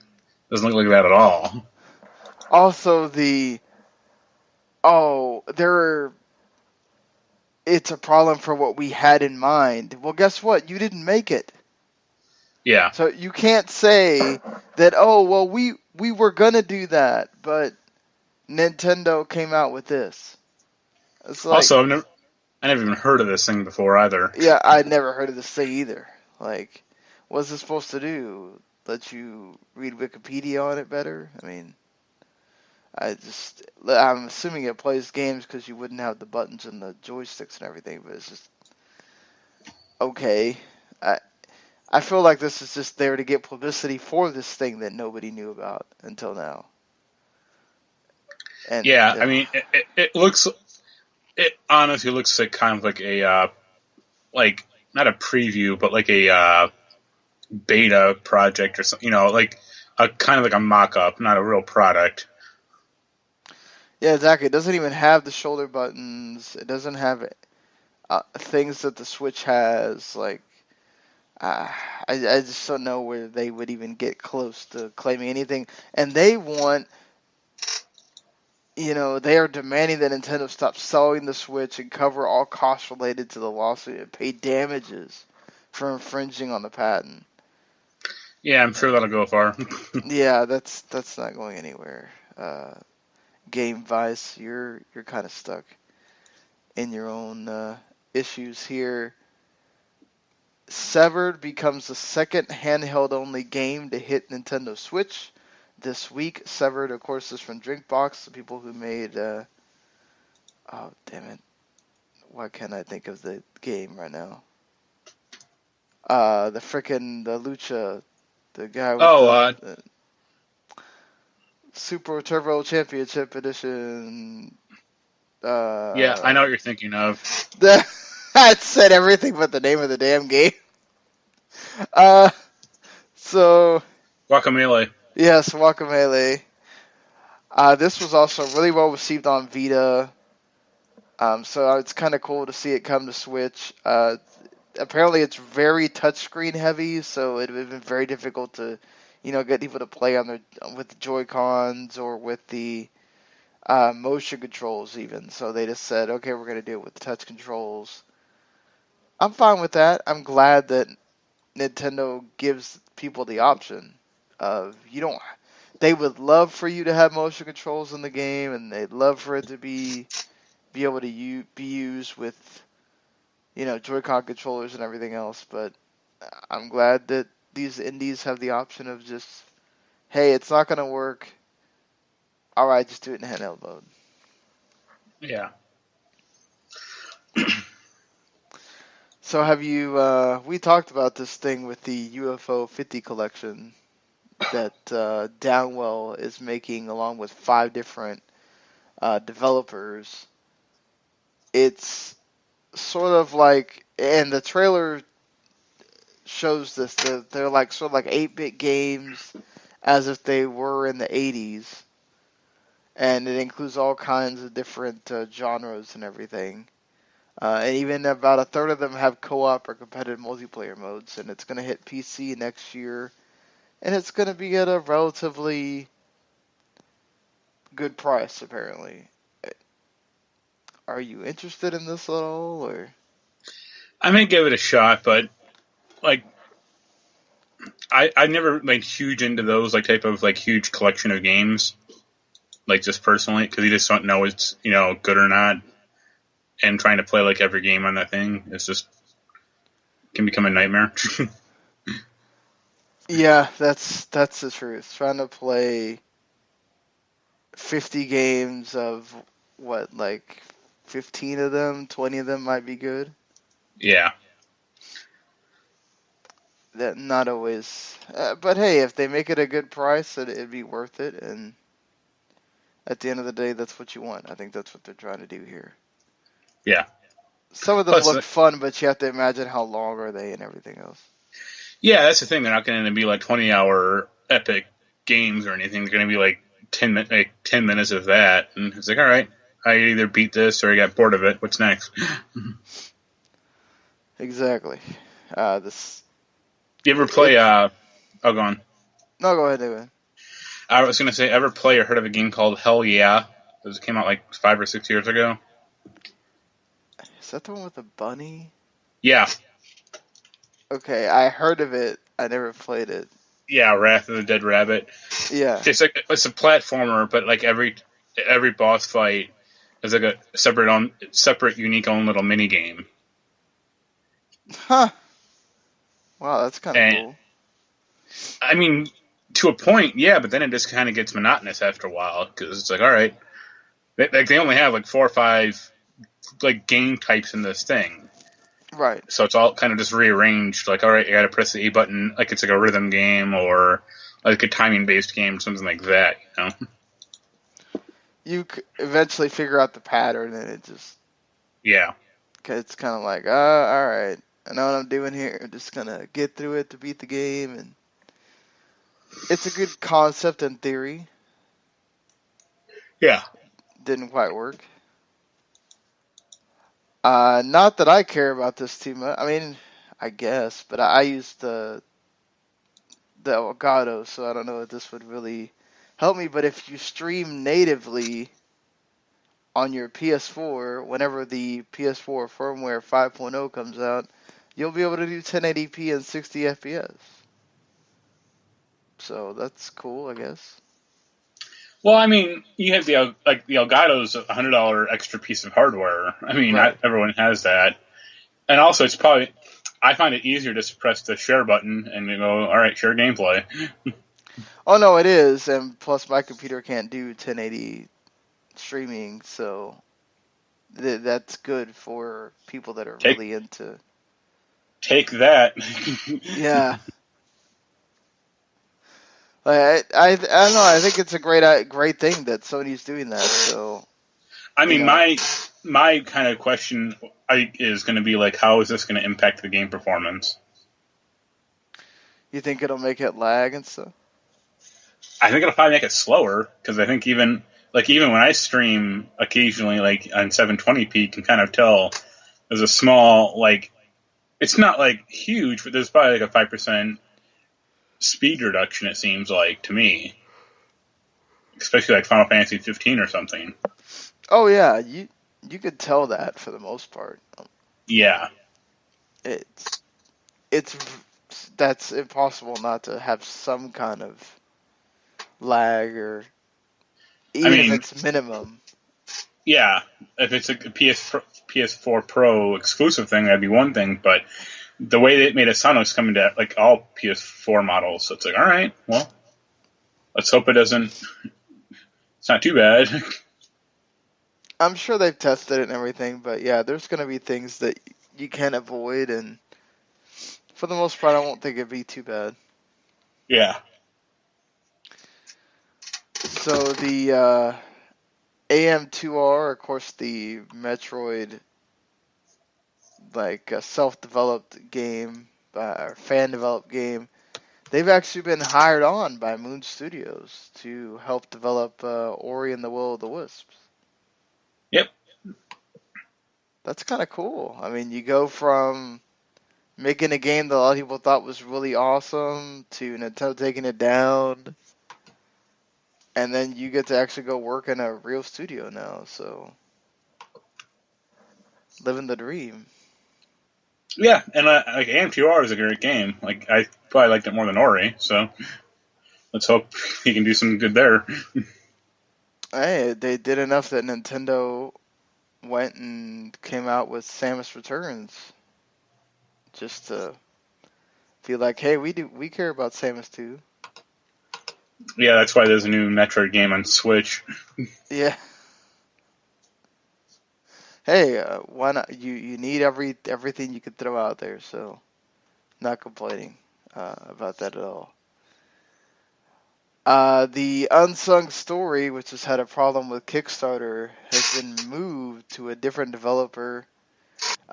doesn't look like that at all. Also, it's a problem for what we had in mind. Well, guess what? You didn't make it. Yeah. So you can't say that, oh, well, we were going to do that, but Nintendo came out with this. It's like, Also, I never even heard of this thing before either. Yeah, I'd never heard of this thing either. Like, what's it supposed to do? Let you read Wikipedia on it better? I mean, I'm assuming it plays games because you wouldn't have the buttons and the joysticks and everything, but it's just, okay. I feel like this is just there to get publicity for this thing that nobody knew about until now. And, yeah, I mean, it honestly looks like kind of like a, like, not a preview, but like a beta project or something, like a kind of like a mock-up, not a real product. Yeah, exactly. It doesn't even have the shoulder buttons. It doesn't have things that the Switch has. Like, I just don't know where they would even get close to claiming anything. And they want, they are demanding that Nintendo stop selling the Switch and cover all costs related to the lawsuit and pay damages for infringing on the patent. Yeah, I'm sure that'll go far. Yeah, that's not going anywhere. Game Vice, you're kind of stuck in your own issues here. Severed becomes the second handheld-only game to hit Nintendo Switch this week. Severed, of course, is from Drinkbox, the people who made... oh, damn it. Why can't I think of the game right now? The Lucha The guy with Oh, the Super Turbo Championship Edition. yeah, I know what you're thinking of. That said everything but the name of the damn game. So Guacamelee. yes, Guacamelee. This was also really well received on Vita. So it's kind of cool to see it come to Switch. Apparently it's very touchscreen heavy, so it would have been very difficult to, get people to play on with the Joy Cons or with the motion controls even. So they just said, okay, we're gonna do it with the touch controls. I'm fine with that. I'm glad that Nintendo gives people the option of you don't. They would love for you to have motion controls in the game, and they'd love for it to be able to be used with Joy-Con controllers and everything else. But I'm glad that these indies have the option of just, hey, it's not gonna work. All right, just do it in handheld mode. Yeah. So have you? We talked about this thing with the UFO 50 collection that Downwell is making, along with 5 different developers. It's sort of like, and the trailer shows this. They're like sort of like 8-bit games, as if they were in the 80s, and it includes all kinds of different genres and everything. And even about a third of them have co-op or competitive multiplayer modes, and it's going to hit PC next year, and it's going to be at a relatively good price, apparently. Are you interested in this at all, or? I may give it a shot, but like I never like huge into those like type of like huge collection of games, like just personally, because you just don't know it's good or not, and trying to play like every game on that thing it's just can become a nightmare. Yeah, that's the truth. Trying to play 50 games of what, like 15 of them, 20 of them might be good. Yeah. That not always, but hey, if they make it a good price, it'd be worth it. And at the end of the day, that's what you want. I think that's what they're trying to do here. Yeah. Some of them Plus, look fun, but you have to imagine how long are they and everything else. yeah, that's the thing. They're not going to be like 20-hour epic games or anything. They're going to be like 10 minutes of that, and it's like, all right, I either beat this or I got bored of it. What's next? Exactly. This. You ever play? Oh, go on. No, go ahead, David. I was going to say, ever play or heard of a game called Hell Yeah? It came out like 5 or 6 years ago. Is that the one with the bunny? Yeah. Okay, I heard of it. I never played it. Yeah, Wrath of the Dead Rabbit. Yeah. It's a platformer, but like every boss fight is like a separate, unique own little mini game. Huh. Wow, that's kind of cool. I mean, to a point, yeah, but then it just kind of gets monotonous after a while because it's like, all right, they only have like 4 or 5 like game types in this thing. Right. So it's all kind of just rearranged. Like, all right, you got to press the A button, like it's like a rhythm game or like a timing-based game, something like that. You eventually figure out the pattern, and it just. Yeah. It's kind of like, all right, I know what I'm doing here. I'm just gonna get through it to beat the game, and it's a good concept in theory. Yeah. Didn't quite work. Not that I care about this too much. I mean, I guess, but I used the Elgato, so I don't know if this would really help me. But if you stream natively on your PS4, whenever the PS4 firmware 5.0 comes out, you'll be able to do 1080p and 60 FPS. So that's cool, I guess. Well, I mean, you have the Elgato's $100 extra piece of hardware. I mean, Right. Not everyone has that, and also it's probably I find it easier to press the share button and you go, all right, share gameplay. Oh no, it is, and plus my computer can't do 1080 streaming, so that's good for people that are really into. Take that. Yeah. I don't know. I think it's a great thing that Sony's doing that. So I mean, my kind of question is going to be like, how is this going to impact the game performance? You think it'll make it lag and stuff? I think it'll probably make it slower because I think even when I stream occasionally, like on 720p, you can kind of tell there's a small it's not like huge, but there's probably like a 5% speed reduction. It seems like to me, especially like Final Fantasy 15 or something. Oh yeah, you could tell that for the most part. Yeah, it's that's impossible not to have some kind of lag, or even if it's minimum. Yeah, if it's a PS4 Pro exclusive thing, that'd be one thing. But the way they made it sound, it's coming to like all PS4 models. So it's like, all right, well, let's hope it doesn't. It's not too bad. I'm sure they've tested it and everything, but yeah, there's going to be things that you can't avoid, and for the most part, I won't think it'd be too bad. Yeah. So the AM2R, of course, the Metroid, self-developed game, or fan-developed game, they've actually been hired on by Moon Studios to help develop Ori and the Will of the Wisps. Yep. That's kind of cool. I mean, you go from making a game that a lot of people thought was really awesome to Nintendo taking it down, and then you get to actually go work in a real studio now. So, living the dream. Yeah, and like AM2R is a great game. Like I probably liked it more than Ori, so let's hope he can do some good there. Hey, they did enough that Nintendo went and came out with Samus Returns, just to feel like, hey, we care about Samus too. Yeah, that's why there's a new Metroid game on Switch. Yeah. Hey, why not? You need everything you could throw out there, so not complaining about that at all. The Unsung Story, which has had a problem with Kickstarter, has been moved to a different developer.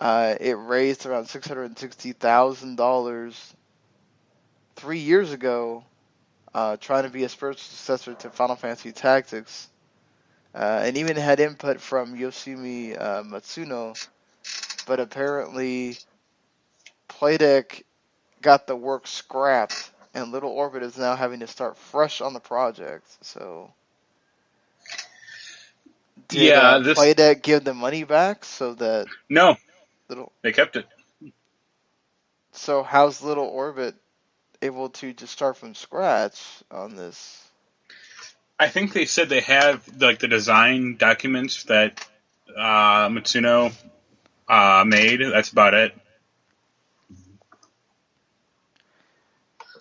It raised around $660,000 3 years ago, trying to be a spiritual successor to Final Fantasy Tactics, and even had input from Yoshimi Matsuno, but apparently Playdeck got the work scrapped, and Little Orbit is now having to start fresh on the project. So, did Playdeck give the money back so that no, they kept it. So how's Little Orbit able to just start from scratch on this? I think they said they have like the design documents that Matsuno made. That's about it.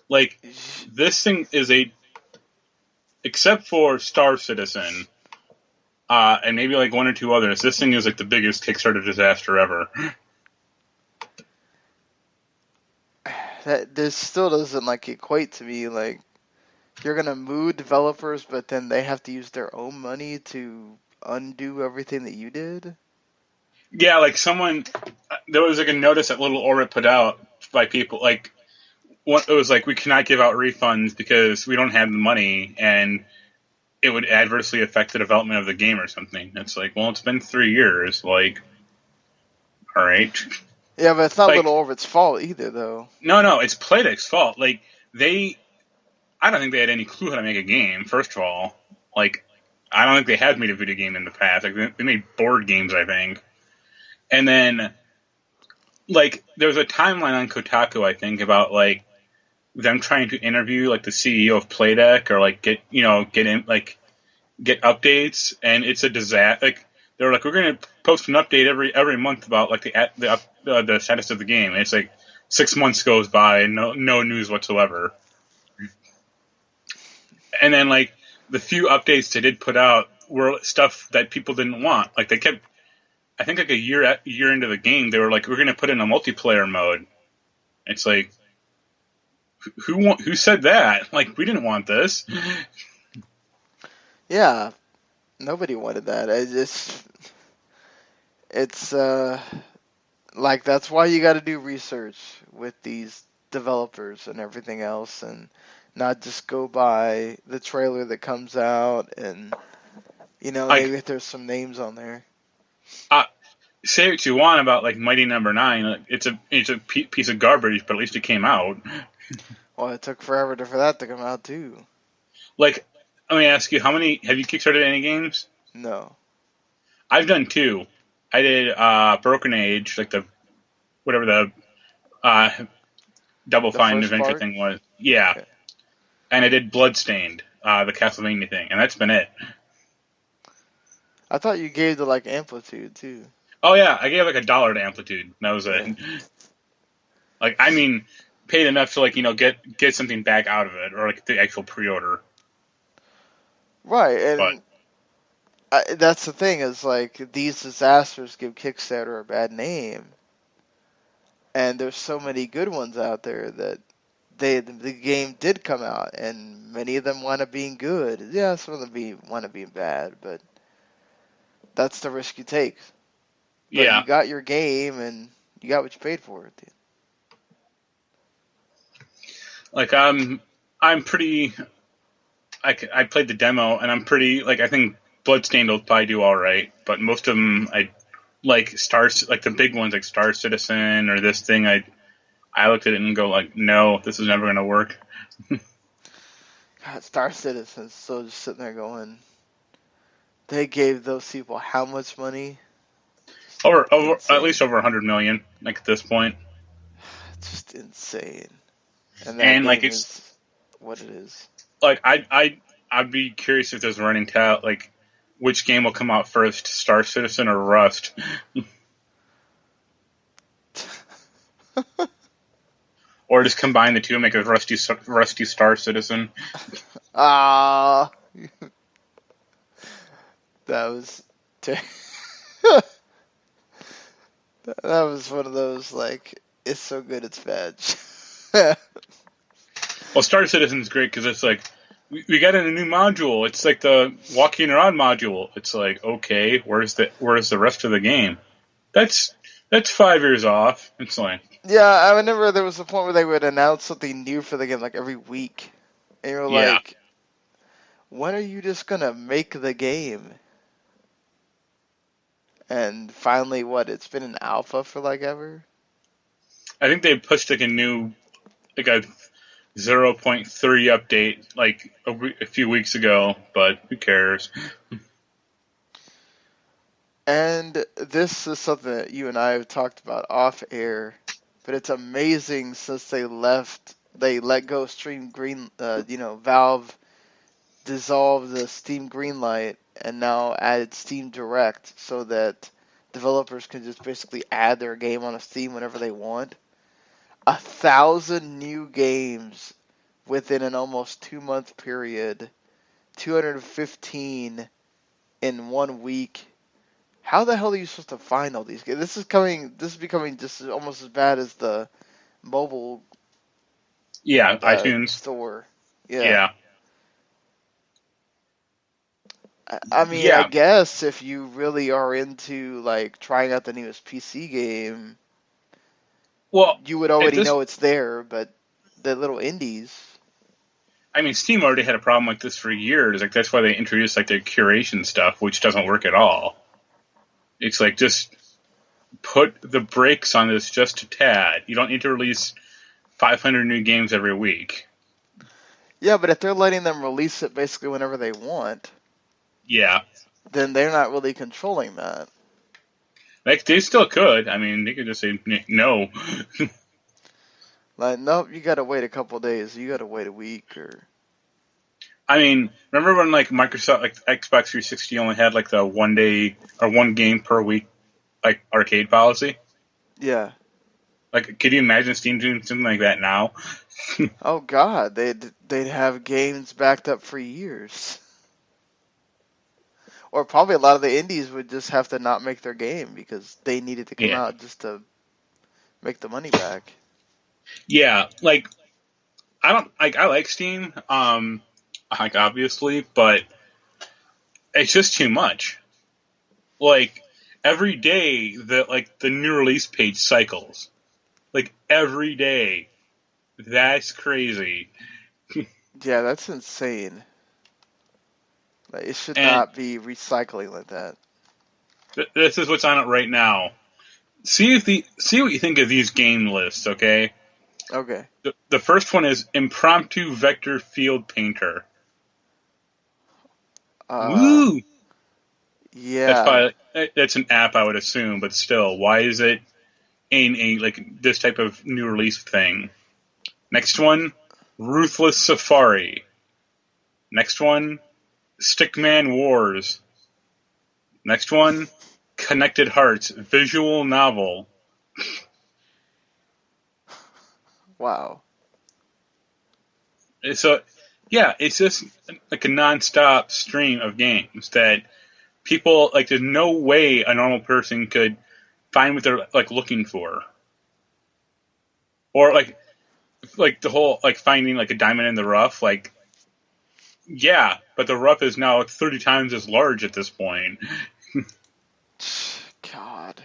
Like, this thing is except for Star Citizen, and maybe like one or two others, this thing is like the biggest Kickstarter disaster ever. This still doesn't equate to me. Like, you're gonna move developers, but then they have to use their own money to undo everything that you did. Yeah, like there was like a notice that Little Orbit put out by people like. It was like, we cannot give out refunds because we don't have the money, and it would adversely affect the development of the game or something. It's like, well, it's been 3 years. Like, all right. Yeah, but it's not Little Orbit's fault either, though. No, it's Playdeck's fault. Like, I don't think they had any clue how to make a game, first of all. Like, I don't think they had made a video game in the past. Like, they made board games, I think. And then, like, there was a timeline on Kotaku, I think, about, like, them trying to interview like the CEO of Playdeck or like get updates, and it's a disaster. Like, they were like, we're going to post an update every month about like the status of the game. And it's like 6 months goes by and no news whatsoever. And then like the few updates they did put out were stuff that people didn't want. Like, they kept, I think like a year into the game, they were like, we're going to put in a multiplayer mode. It's like, who said that? Like, we didn't want this. Yeah, nobody wanted that. It's like that's why you got to do research with these developers and everything else, and not just go by the trailer that comes out and Like, maybe if there's some names on there. say what you want about like Mighty Number Nine. Like, it's a piece of garbage, but at least it came out. Well, it took forever for that to come out too. Like, let me ask you, have you kickstarted any games? No. I've done 2. I did Broken Age, like whatever the Double The Fine first adventure part? thing was. Yeah. Okay. And I did Bloodstained, the Castlevania thing, and that's been it. I thought you gave the like Amplitude too. Oh yeah, I gave like $1 to Amplitude. That was it. Yeah. Like, I mean, paid enough to like get something back out of it, or like the actual pre-order. Right, But and that's the thing is like these disasters give Kickstarter a bad name, and there's so many good ones out there that the game did come out, and many of them wind up being good. Yeah, some of them wind up being bad, but that's the risk you take. But yeah, you got your game, and you got what you paid for it. like I'm pretty. I played the demo, and I'm pretty like I think Bloodstained will probably do all right, but most of them I like like the big ones like Star Citizen or this thing. I looked at it and go like, no, this is never gonna work. God, Star Citizen, so just sitting there going, they gave those people how much money? Over Insane. at least over 100 million, like at this point. It's just insane. And that And like game it's is what it is. like I'd be curious if there's running tab like which game will come out first, Star Citizen or Rust. Or just combine the two and make a rusty Star Citizen. Ah, that was ter- that was one of those like it's so good it's bad. Well, Star Citizen's great because it's like we got in a new module. It's like the walking around module. It's like, okay, where's the rest of the game? That's 5 years off. It's like, Yeah, I remember there was a point where they would announce something new for the game like every week, and you're yeah. like, when are you just gonna make the game? And finally, it's been an alpha for like ever? I think they pushed like a 0.3 update like a few weeks ago, but who cares? And this is something that you and I have talked about off air, but it's amazing since they let go of Steam Green, Valve dissolved the Steam Greenlight and now added Steam Direct so that developers can just basically add their game on Steam whenever they want. 1,000 new games within an almost 2-month period, 215 in 1 week. How the hell are you supposed to find all these games? This is becoming just almost as bad as the mobile Yeah, iTunes. store. Yeah. I mean, I Yeah. guess if you really are into like trying out the newest PC game, Well, you would already know it's there, but the little indies. I mean, Steam already had a problem like this for years. Like that's why they introduced like their curation stuff, which doesn't work at all. It's like just put the brakes on this just a tad. You don't need to release 500 new games every week. Yeah, but if they're letting them release it basically whenever they want, yeah, then they're not really controlling that. Like they still could. I mean, they could just say no. Like, nope, you gotta wait a couple days. You gotta wait a week or. I mean, remember when like Microsoft, like Xbox 360 only had like the 1 day or 1 game per week, like arcade policy? Yeah. Like, could you imagine Steam doing something like that now? Oh God, they'd have games backed up for years. Or probably a lot of the indies would just have to not make their game because they needed to come out just to make the money back. Yeah, like I like Steam, like obviously, but it's just too much. Like every day the new release page cycles. Like every day. That's crazy. Yeah, that's insane. Like, it should And not be recycling like that. this is what's on it right now. See what you think of these game lists, okay? Okay. The first one is Impromptu Vector Field Painter. Uh, Woo! yeah. That's an app, I would assume, but still, why is it in a like this type of new release thing? Next one, Ruthless Safari. Next one, Stickman Wars. Next one, Connected Hearts visual novel. Wow. So, yeah, it's just like a non-stop stream of games that people like. There's no way a normal person could find what they're like looking for, or like the whole like finding like a diamond in the rough. Like, yeah, but the rough is now 30 times as large at this point. God.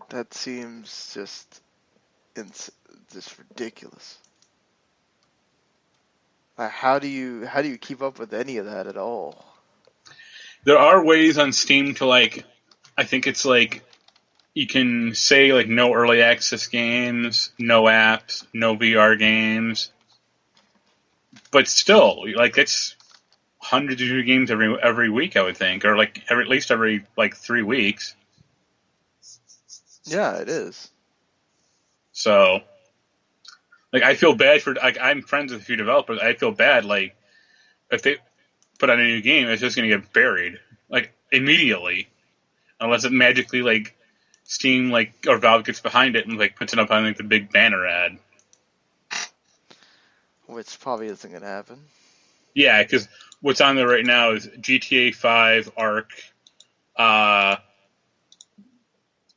That seems just ridiculous. Like, how do you keep up with any of that at all? There are ways on Steam to like. I think it's like you can say like no early access games, no apps, no VR games, but still, like it's hundreds of new games every week, I would think, or like at least every like 3 weeks. Yeah, it is. So, like, I feel bad for like I'm friends with a few developers. I feel bad like if they put out a new game, it's just going to get buried like immediately, unless it magically like Steam like or Valve gets behind it and like puts it up on like the big banner ad. Which probably isn't going to happen. Yeah, because what's on there right now is GTA 5, Arc,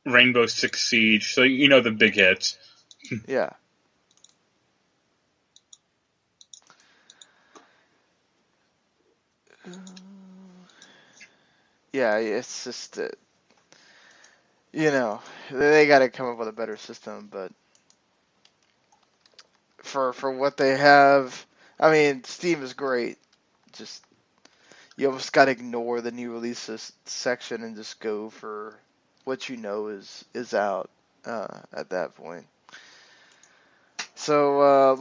Rainbow Six Siege. So you know the big hits. Yeah. Yeah, it's just they got to come up with a better system, but for what they have, I mean, Steam is great. Just you almost got to ignore the new releases section and just go for what you know is out at that point. So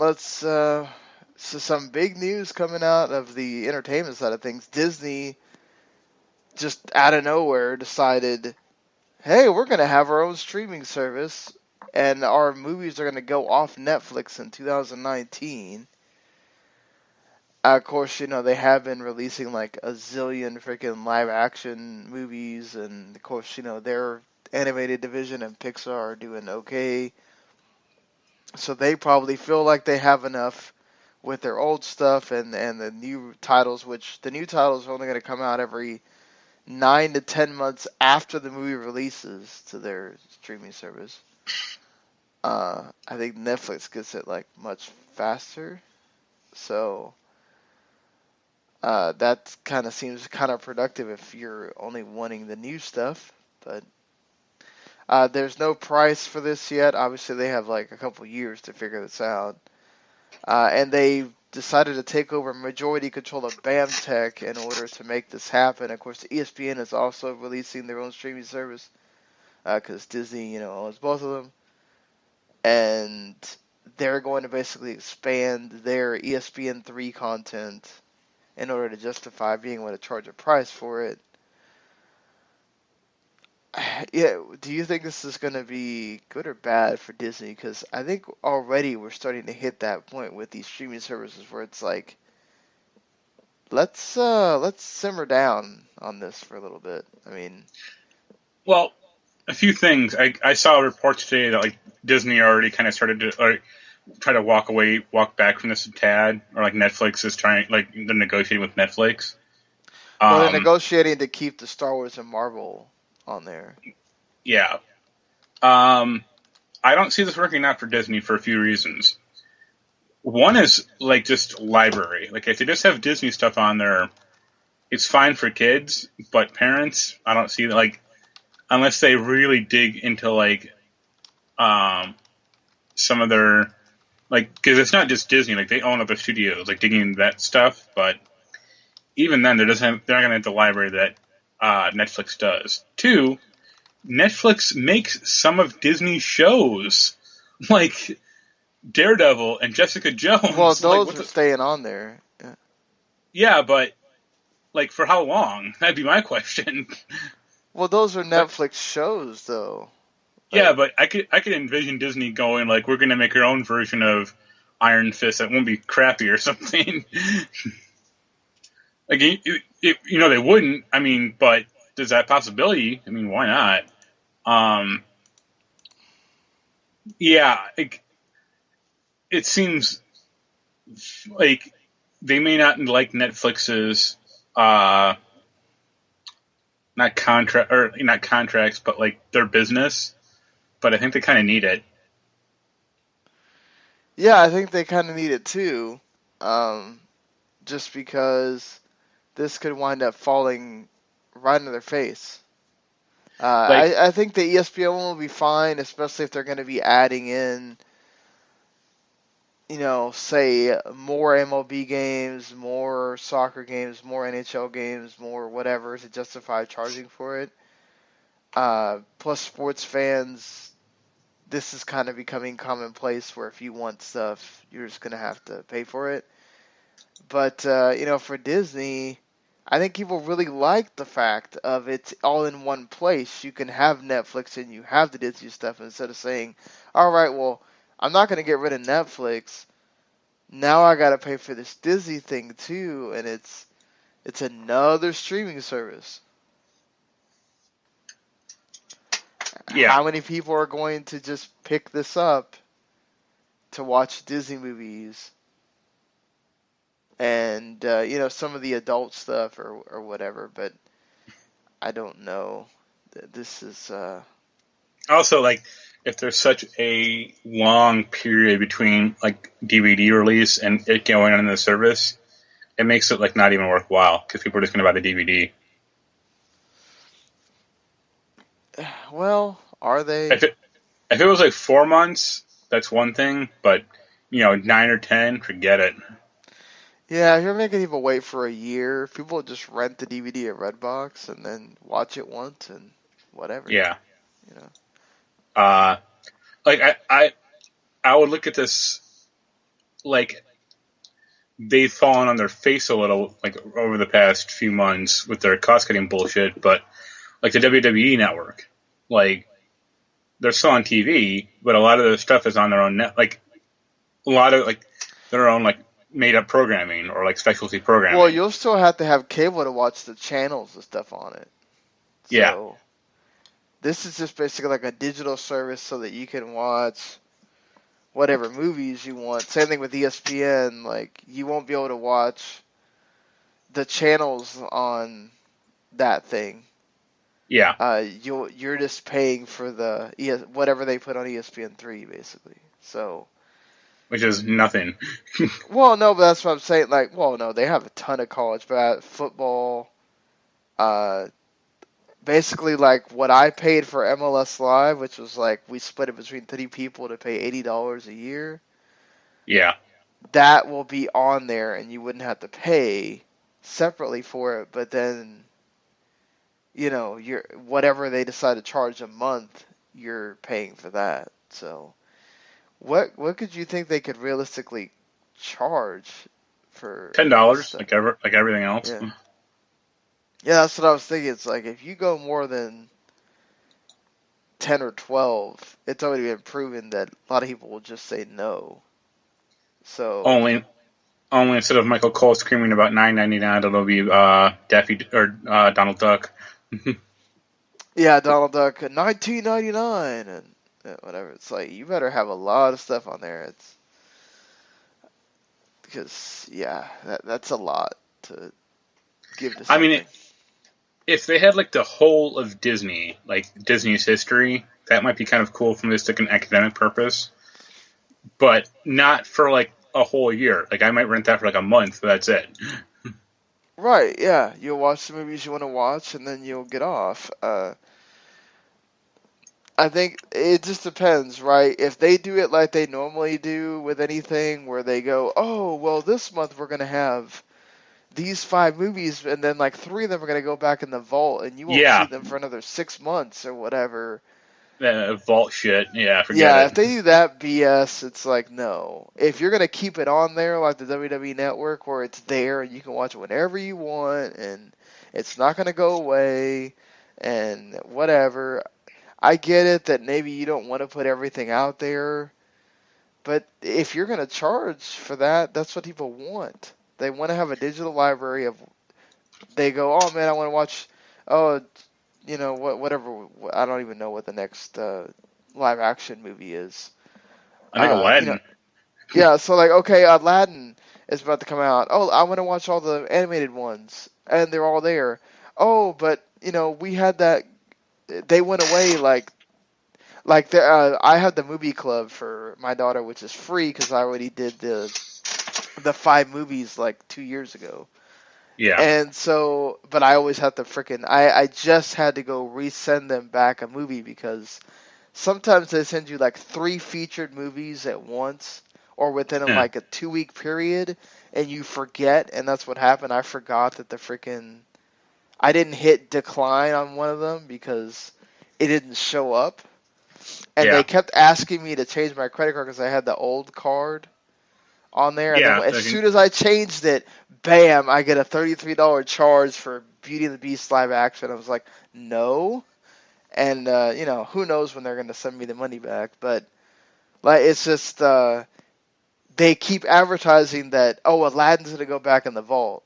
so some big news coming out of the entertainment side of things. Disney just out of nowhere decided, hey, we're going to have our own streaming service, and our movies are going to go off Netflix in 2019. Of course, they have been releasing like a zillion freaking live action movies, and of course, their animated division and Pixar are doing okay. So they probably feel like they have enough with their old stuff and the new titles, which the new titles are only going to come out every 9 to 10 months after the movie releases to their streaming service. I think Netflix gets it like much faster. So that kind of seems kind of productive if you're only wanting the new stuff. But there's no price for this yet. Obviously, they have like a couple years to figure this out. And they decided to take over majority control of BAMTech in order to make this happen. Of course, ESPN is also releasing their own streaming service because Disney, owns both of them. And they're going to basically expand their ESPN3 content in order to justify being able to charge a price for it. Yeah, do you think this is going to be good or bad for Disney? Because I think already we're starting to hit that point with these streaming services where it's like, let's simmer down on this for a little bit. I mean, Well, a few things. I saw a report today that like Disney already kind of started to try to walk back from this a tad, or like Netflix is trying, like they're negotiating with Netflix. well, they're negotiating to keep the Star Wars and Marvel on there. Yeah. I don't see this working out for Disney for a few reasons. One is like just library. Like if they just have Disney stuff on there, it's fine for kids, but parents, I don't see like unless they really dig into like some of their like because it's not just Disney. Like they own other studios, like digging into that stuff. But even then, they're not going to have the library that Netflix does. Two, Netflix makes some of Disney's shows, like Daredevil and Jessica Jones. Well, those like, are staying on there. Yeah. Yeah, but like for how long? That'd be my question. Well, those are Netflix shows, though. Yeah, but I could envision Disney going like, we're going to make our own version of Iron Fist that won't be crappy or something. Like they wouldn't. I mean, but there's that possibility. I mean, why not? Yeah, it seems like they may not like Netflix's not contracts, but like their business. But I think they kind of need it. Yeah, I think they kind of need it too. Just because this could wind up falling right into their face. I think the ESPN one will be fine, especially if they're going to be adding in, say more MLB games, more soccer games, more NHL games, more whatever to justify charging for it. Plus, sports fans, this is kind of becoming commonplace where if you want stuff, you're just going to have to pay for it. But, for Disney, I think people really like the fact of it's all in one place. You can have Netflix and you have the Disney stuff instead of saying, all right, well, I'm not going to get rid of Netflix. Now I got to pay for this Disney thing too, and it's another streaming service. Yeah. How many people are going to just pick this up to watch Disney movies and, some of the adult stuff or whatever, but I don't know. This is... Also, like, if there's such a long period between, like, DVD release and it going on in the service, it makes it, like, not even worthwhile because people are just going to buy the DVD. Well, are they? If it was, like, 4 months, that's one thing, but, 9 or 10, forget it. Yeah, if you're making people wait for a year, people just rent the DVD at Redbox and then watch it once and whatever. Yeah. I would look at this like they've fallen on their face a little like over the past few months with their cost cutting bullshit, but like the WWE network, like they're still on TV, but a lot of their stuff is on their own net, like a lot of like their own like made up programming or like specialty programming. Well, you'll still have to have cable to watch the channels and stuff on it. So, yeah. This is just basically like a digital service so that you can watch whatever movies you want. Same thing with ESPN. Like, you won't be able to watch the channels on that thing. Yeah. You're just paying for the whatever they put on ESPN3, basically. So. Which is nothing. Well, no, but that's what I'm saying. Like, well, no, they have a ton of college football. Basically, like, what I paid for MLS Live, which was like, we split it between 3 people to pay $80 a year. Yeah. That will be on there, and you wouldn't have to pay separately for it, but then, whatever they decide to charge a month, you're paying for that. So, what could you think they could realistically charge for $10, like everything else? Yeah. Yeah, that's what I was thinking. It's like, if you go more than 10 or 12, it's already been proven that a lot of people will just say no. So Only instead of Michael Cole screaming about $9.99, it'll be Daffy or Donald Duck. yeah, Donald Duck, $19.99 and whatever. It's like, you better have a lot of stuff on there. It's because that's a lot to give to something. I mean, if they had like the whole of Disney, like Disney's history, that might be kind of cool from just like an academic purpose, but not for like a whole year. Like I might rent that for like a month, but that's it. Right, yeah. You'll watch the movies you want to watch, and then you'll get off. I think it just depends, right? If they do it like they normally do with anything, where they go, oh, well, this month we're going to have these 5 movies, and then like 3 of them are going to go back in the vault, and you won't see Yeah, them for another 6 months or whatever. vault shit. Yeah, forget Yeah, it. if they do that BS, it's like, no. If you're going to keep it on there, like the WWE Network, where it's there and you can watch it whenever you want, and it's not going to go away, and whatever. I get it that maybe you don't want to put everything out there, but if you're going to charge for that, that's what people want. They want to have a digital library of. They go, oh man, I want to watch. Oh, whatever. I don't even know what the next live action movie is. I think Aladdin. Yeah. So like, okay, Aladdin is about to come out. Oh, I want to watch all the animated ones, and they're all there. Oh, but we had that. They went away like I have the movie club for my daughter, which is free because I already did the 5 movies like 2 years ago. Yeah. And so, but I always have to I just had to go resend them back a movie because sometimes they send you like 3 featured movies at once or within like a 2-week period, and you forget, and that's what happened. I forgot that I didn't hit decline on one of them because it didn't show up. And they kept asking me to change my credit card because I had the old card on there. And then as soon as I changed it, bam, I get a $33 charge for Beauty and the Beast live action. I was like, no. And, who knows when they're going to send me the money back. But like, it's just they keep advertising that, oh, Aladdin's going to go back in the vault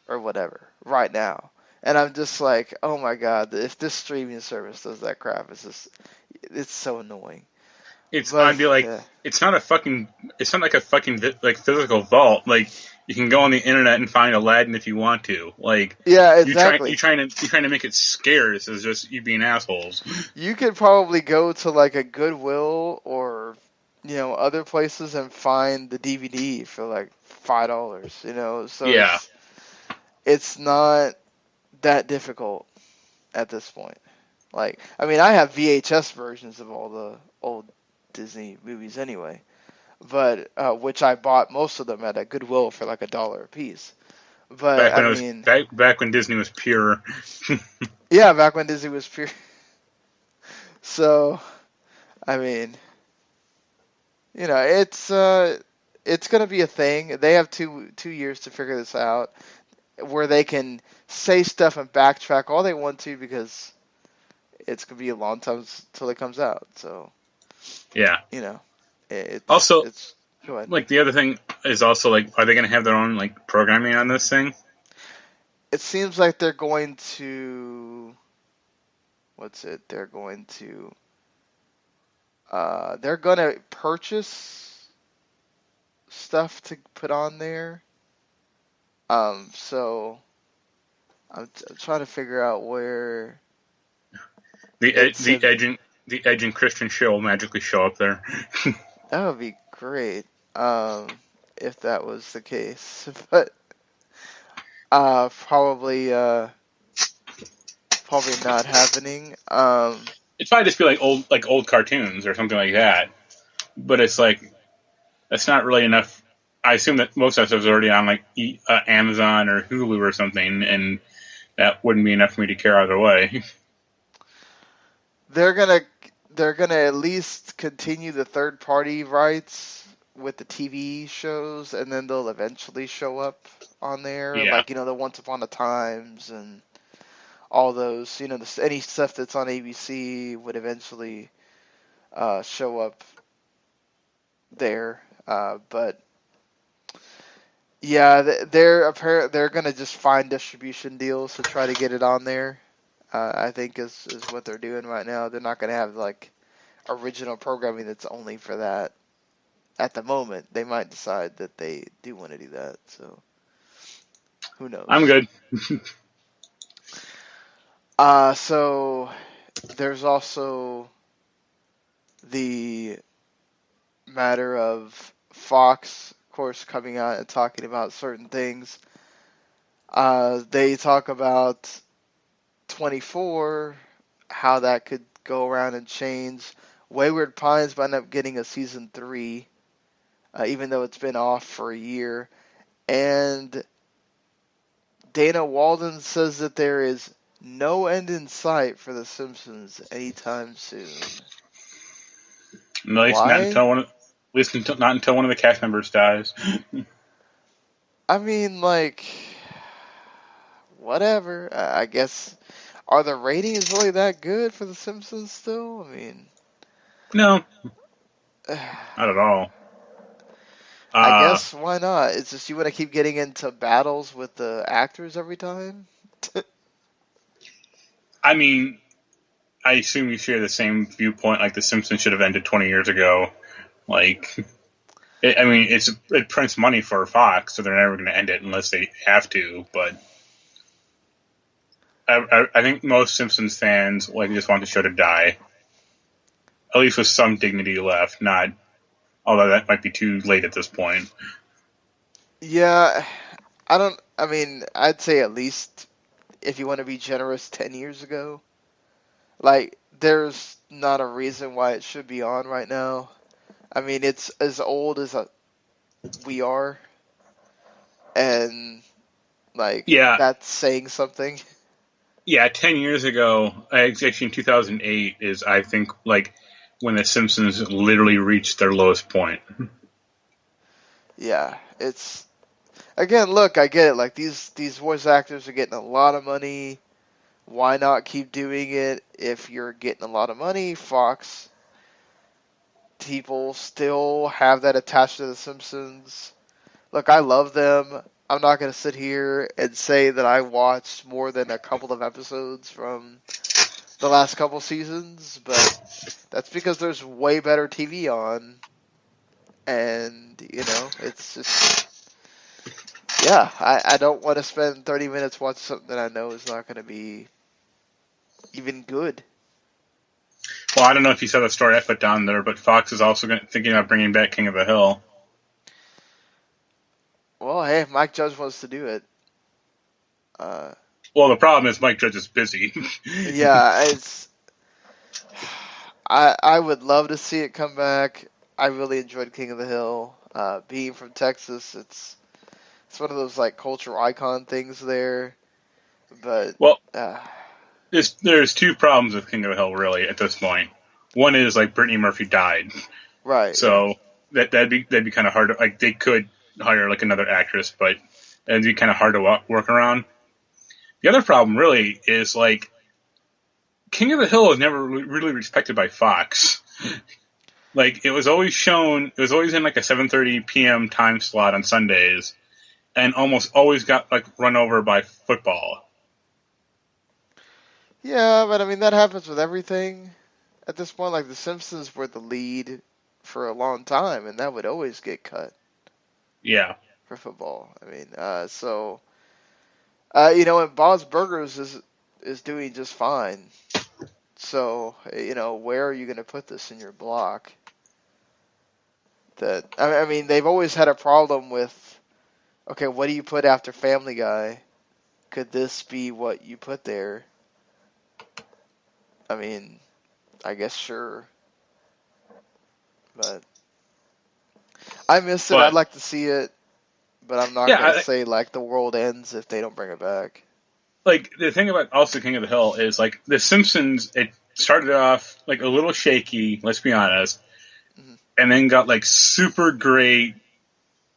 or whatever right now. And I'm just like, oh my God, if this streaming service does that crap, it's so annoying. I'd be like, it's not like a fucking like physical vault. Like you can go on the internet and find Aladdin if you want to. Like yeah, exactly. You're trying to make it scarce as just you being assholes. You could probably go to like a Goodwill or other places and find the DVD for like $5. So yeah, it's not that difficult at this point. Like, I mean, I have VHS versions of all the old Disney movies anyway, but which I bought most of them at a Goodwill for like $1 a piece. But back when Disney was pure. Yeah, back when Disney was pure. So, I mean, it's gonna be a thing. They have 2 years to figure this out, where they can say stuff and backtrack all they want to because it's gonna be a long time till it comes out. So yeah, also go ahead. Like the other thing is also like, are they gonna have their own like programming on this thing? It seems like they're going to. What's it? They're going to purchase stuff to put on there. So I'm trying to figure out where the Edge and Christian show will magically show up there. That would be great, if that was the case. But probably not happening. It'd probably just be like old cartoons or something like that. But it's like that's not really enough. I assume that most of that stuff's already on like Amazon or Hulu or something, and that wouldn't be enough for me to care either way. They're gonna at least continue the third-party rights with the TV shows, and then they'll eventually show up on there, like the Once Upon a Times and all those. Any stuff that's on ABC would eventually show up there. But yeah, they're gonna just find distribution deals to try to get it on there. I think is what they're doing right now. They're not gonna have like original programming that's only for that. At the moment, they might decide that they do want to do that. So who knows? I'm good. So there's also the matter of Fox, course, coming out and talking about certain things. They talk about 24, how that could go around and change. Wayward Pines might end up getting a season 3, even though it's been off for a year. And Dana Walden says that there is no end in sight for The Simpsons anytime soon. At least not Why? until one of the cast members dies. I mean, like, whatever. I guess. Are the ratings really that good for The Simpsons still? I mean, No, not at all. I guess why not? It's just you want to keep getting into battles with the actors every time? I mean, I assume you share the same viewpoint. Like The Simpsons should have ended 20 years ago. Like, it prints money for Fox, so they're never going to end it unless they have to. But I think most Simpsons fans just want the show to die, at least with some dignity left. Not, although that might be too late at this point. Yeah, I mean, I'd say at least, if you want to be generous, 10 years ago. Like, there's not a reason why it should be on right now. I mean, it's as old as we are, and, like, Yeah, that's saying something. yeah. 10 years ago, actually in 2008 is I think like when The Simpsons literally reached their lowest point. Yeah, it's again, look, I get it. Like these voice actors are getting a lot of money. Why not keep doing it if you're getting a lot of money? Fox people still have that attached to The Simpsons. Look, I love them. I'm not going to sit here and say that I watched more than a couple of episodes from the last couple seasons, but that's because there's way better TV on. And, it's just, yeah, I don't want to spend 30 minutes watching something that I know is not going to be even good. Well, I don't know if you saw the story I put down there, but Fox is also thinking about bringing back King of the Hill. Well, hey, if Mike Judge wants to do it. Well, the problem is Mike Judge is busy. Yeah, I would love to see it come back. I really enjoyed King of the Hill. Being from Texas, it's one of those like cultural icon things there. But Well, there's two problems with King of the Hill really at this point. One is like Brittany Murphy died, right, so that'd be kind of hard. Like they could hire like another actress, but it'd be kind of hard to work around. The other problem really is like King of the Hill was never really respected by Fox. Like it was always shown, it was always in like a 7:30 p.m. time slot on Sundays, and almost always got like run over by football. Yeah, but I mean that happens with everything. At this point, like The Simpsons were the lead for a long time, and that would always get cut. Yeah. For football, I mean, and Bob's Burgers is doing just fine. So, where are you going to put this in your block? That I mean, they've always had a problem with. Okay, what do you put after Family Guy? Could this be what you put there? I mean, I guess sure, but I miss it. I'd like to see it, but I'm not going to say like the world ends if they don't bring it back. Like the thing about also King of the Hill is like The Simpsons. It started off like a little shaky. Let's be honest. And then got like super great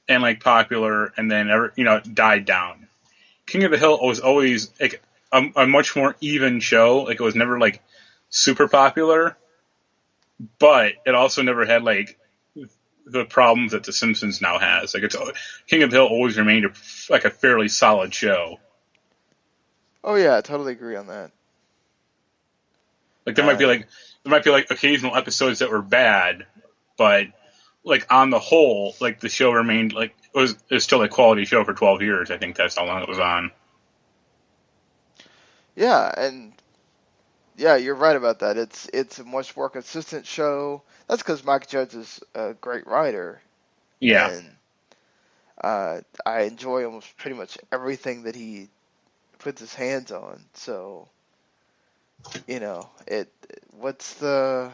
and like popular, and then died down. King of the Hill was always like a much more even show. Like it was never like super popular, but it also never had like the problems that The Simpsons now has. Like King of the Hill always remained a fairly solid show. Oh yeah, I totally agree on that. Like there might be occasional episodes that were bad. But like on the whole, like the show remained like it was still a quality show for 12 years. I think that's how long it was on. Yeah, and yeah, you're right about that. It's a much more consistent show. That's because Mike Judge is a great writer. Yeah. And I enjoy almost pretty much everything that he puts his hands on. So, what's the?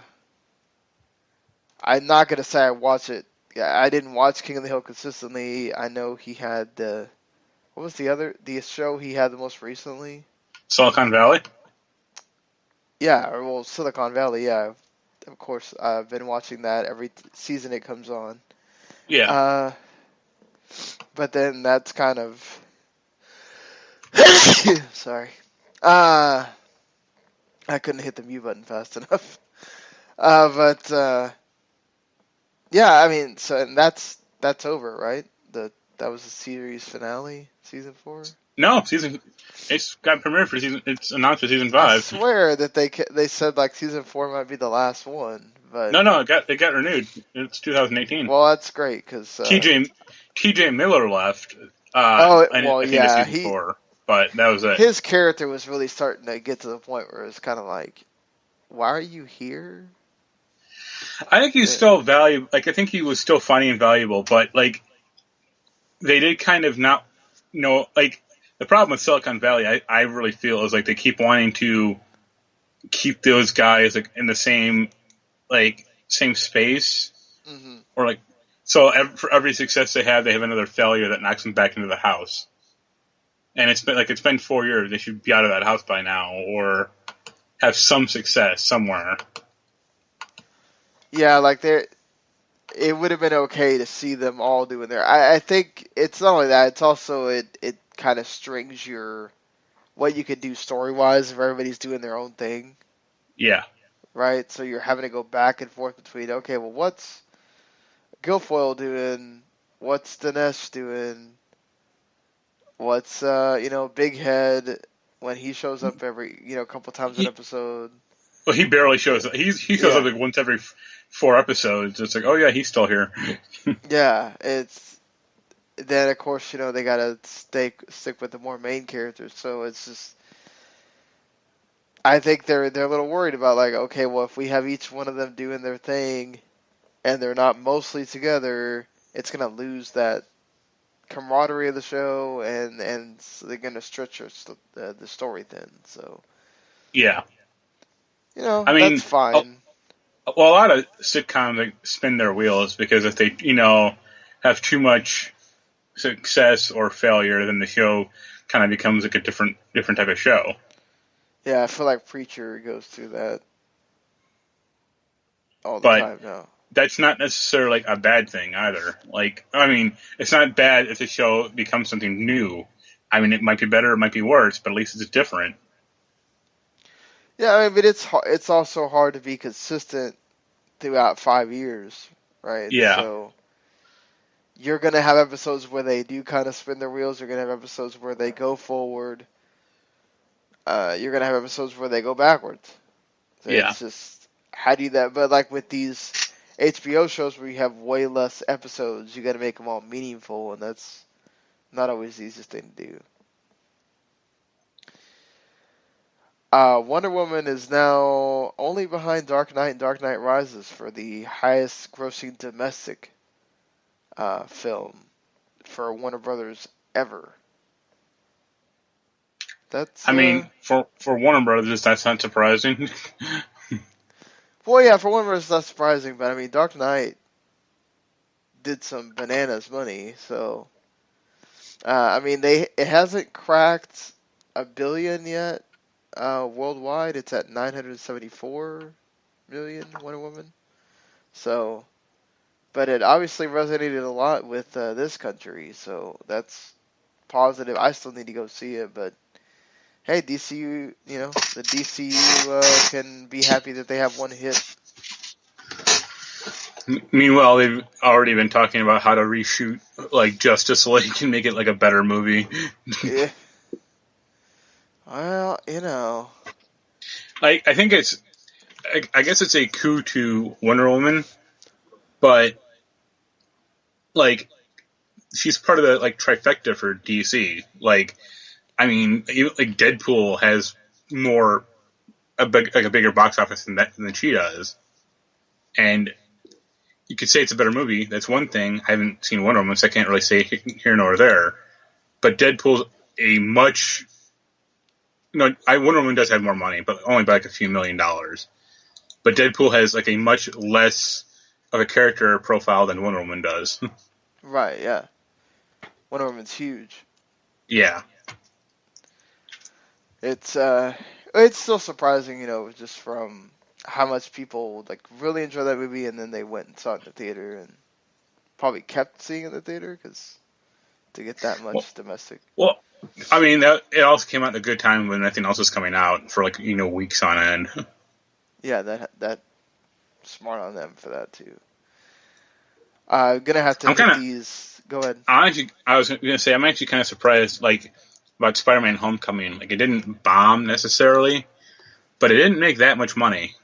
I'm not gonna say I watch it. Yeah, I didn't watch King of the Hill consistently. I know he had what was the show he had the most recently? Silicon Valley. Yeah, well, Silicon Valley. Yeah, of course. I've been watching that every season it comes on. Yeah. But then that's kind of sorry. I couldn't hit the mute button fast enough. But yeah, I mean, so and that's over, right? That was the series finale, season 4. No, it's got premiered for season. It's announced for season I 5. swear that they said like season 4 might be the last one, but No, it got renewed. It's 2018. well, that's great because TJ Miller left. well, I think it's yeah, season 4, but that was it. his character was really starting to get to the point where it's kind of like, why are you here? I think he's still valuable. Like, I think he was still funny and valuable, but like they did kind of not know. Like, the problem with Silicon Valley, I really feel, is like they keep wanting to keep those guys like in the same space, Mm-hmm. or like so for every success they have another failure that knocks them back into the house. And it's been 4 years. They should be out of that house by now, or have some success somewhere. Yeah, like it would have been okay to see them all doing their. I think it's not only that; it's also it kind of strings what you could do story wise if everybody's doing their own thing. Yeah. Right. So you're having to go back and forth between okay, well, what's Guilfoyle doing? What's Dinesh doing? What's Big Head when he shows up every couple times an episode. Well, he barely shows up. He shows up like once every 4 episodes. It's like, oh yeah, he's still here. Yeah, it's then of course they gotta stick with the more main characters. So it's just I think they're a little worried about like okay, well if we have each one of them doing their thing and they're not mostly together, it's gonna lose that camaraderie of the show, and they're gonna stretch the story thin. So yeah, I mean, that's fine. A lot of sitcoms like spin their wheels because if they have too much success or failure, then the show kind of becomes like a different type of show. Yeah, I feel like Preacher goes through that all the time now. That's not necessarily a bad thing either. Like, I mean, it's not bad if the show becomes something new. I mean, it might be better, it might be worse, but at least it's different. Yeah, I mean, but it's also hard to be consistent throughout 5 years, right? Yeah. So you're gonna have episodes where they do kind of spin their wheels. You're gonna have episodes where they go forward. You're gonna have episodes where they go backwards. So yeah. It's just how do you that? But like with these HBO shows where you have way less episodes, you got to make them all meaningful, and that's not always the easiest thing to do. Wonder Woman is now only behind Dark Knight and Dark Knight Rises for the highest grossing domestic film for Warner Brothers ever. That's I mean, for Warner Brothers, that's not surprising. Well, yeah, for Warner Brothers, that's surprising, but I mean, Dark Knight did some bananas money, so I mean, it hasn't cracked $1 billion yet worldwide. It's at 974 million. Wonder Woman. So, but it obviously resonated a lot with this country, so that's positive. I still need to go see it, but hey, DCU, the DCU can be happy that they have one hit. Meanwhile, they've already been talking about how to reshoot like Justice League and make it like a better movie. Yeah. Well, I think I guess it's a coup to Wonder Woman, but like she's part of the like trifecta for DC. Like, I mean, like Deadpool has a bigger box office than she does, and you could say it's a better movie. That's one thing. I haven't seen Wonder Woman, so I can't really say here nor there. But Deadpool's a much... Wonder Woman does have more money, but only by like a few $1,000,000. But Deadpool has like a much less of a character profile than Wonder Woman does. Right, yeah. Wonder Woman's huge. Yeah. It's still surprising, just from how much people like really enjoy that movie, and then they went and saw it in the theater, and probably kept seeing it in the theater because to get that much domestic. Well, I mean, it also came out at a good time when nothing else was coming out for like weeks on end. Yeah, that smart on them for that too. Gonna have to hit these. Go ahead. I was gonna say I'm actually kind of surprised, like about Spider-Man: Homecoming. Like it didn't bomb necessarily, but it didn't make that much money.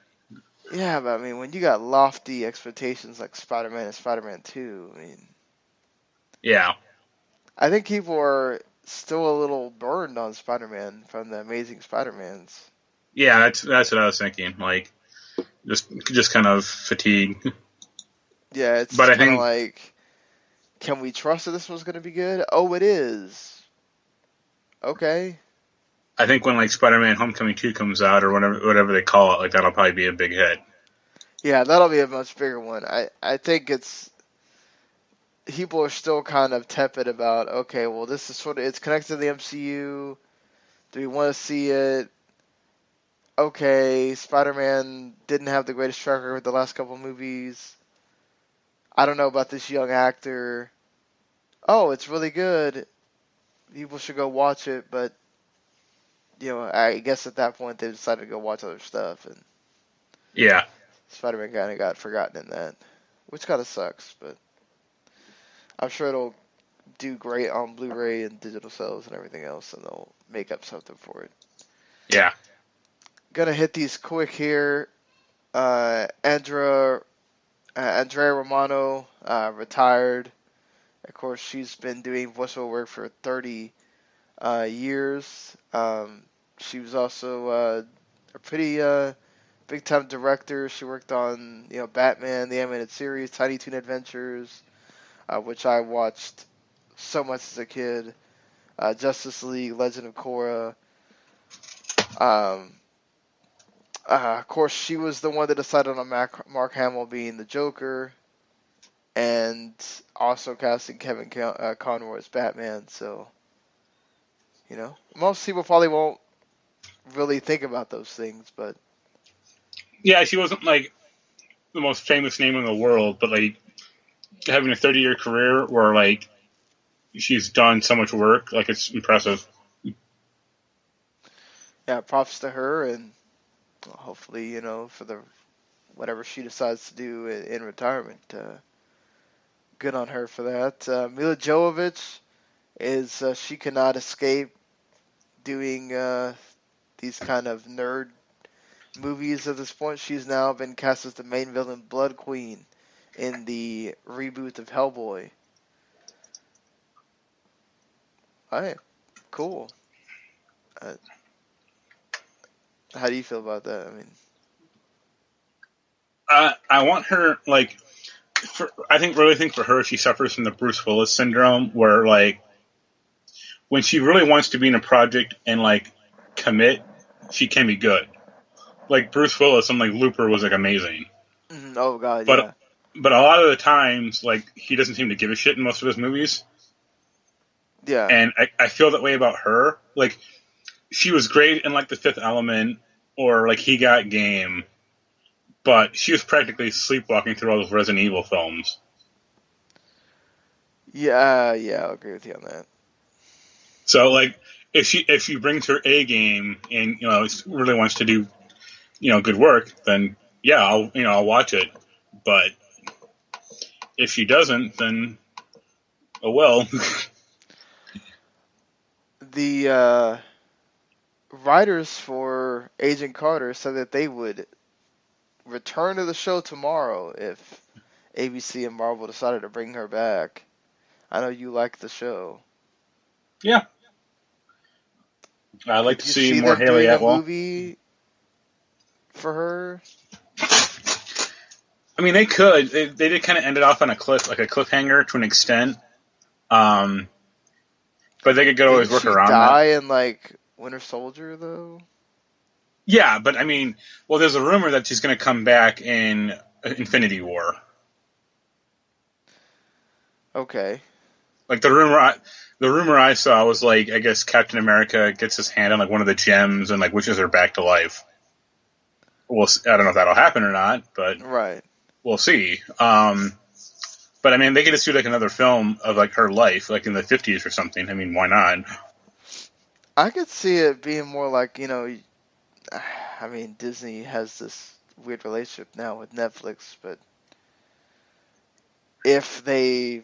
Yeah, but I mean, when you got lofty expectations like Spider-Man and Spider-Man 2, I mean, yeah, I think people are still a little burned on Spider-Man from the Amazing Spider-Mans. Yeah, that's what I was thinking. Like just kind of fatigue. Yeah, it's kind of like, can we trust that this one's going to be good? Oh, it is. Okay. I think when like Spider-Man: Homecoming 2 comes out or whatever they call it, like that'll probably be a big hit. Yeah, that'll be a much bigger one. I think people are still kind of tepid about, okay, well, this is it's connected to the MCU. Do we want to see it? Okay, Spider-Man didn't have the greatest track record with the last couple movies. I don't know about this young actor. Oh, it's really good. People should go watch it, but I guess at that point they decided to go watch other stuff, and yeah, Spider-Man kind of got forgotten in that, which kind of sucks. But I'm sure it'll do great on Blu-ray and digital sales and everything else, and they'll make up something for it. Yeah. Gonna hit these quick here. Andrea Romano retired. Of course, she's been doing voiceover work for 30 years. She was also a pretty big-time director. She worked on Batman, the animated series, Tiny Toon Adventures, which I watched so much as a kid. Justice League, Legend of Korra. Of course, she was the one that decided on Mark Hamill being the Joker, and also casting Kevin Conroy as Batman. So, most people probably won't really think about those things, but yeah, she wasn't like the most famous name in the world, but like having a 30-year career where like she's done so much work, like it's impressive. Yeah, props to her, and hopefully, for the whatever she decides to do in retirement, good on her for that. Mila Jovovich she cannot escape doing these kind of nerd movies at this point. She's now been cast as the main villain, Blood Queen, in the reboot of Hellboy. Alright, cool. How do you feel about that? I mean, I want her like. Really think for her, she suffers from the Bruce Willis syndrome, where like when she really wants to be in a project and like commit, she can be good. Like Bruce Willis on like Looper was like amazing. Oh god, but, yeah. But a lot of the times, like he doesn't seem to give a shit in most of his movies. Yeah. And I feel that way about her. Like she was great in like The Fifth Element or like He Got Game. But she was practically sleepwalking through all those Resident Evil films. Yeah, I'll agree with you on that. So, like, if she brings her A game and really wants to do good work, then yeah, I'll watch it. But if she doesn't, then oh well. The writers for Agent Carter said that they would return to the show tomorrow if ABC and Marvel decided to bring her back. I know you like the show. Yeah. I'd like to see more Haley Atwell. Movie for her? I mean, they could. They did kind of end it off on a cliffhanger to an extent. But they could always Didn't work she around that. die in like Winter Soldier though? Yeah, but I mean, well, there's a rumor that she's going to come back in Infinity War. Okay. Like the rumor I saw was like, I guess Captain America gets his hand on like one of the gems and like wishes her back to life. I don't know if that'll happen or not, but Right. we'll see. But I mean, they could just do like another film of like her life, like in the 50s or something. I mean, why not? I could see it being more like, I mean, Disney has this weird relationship now with Netflix, but if they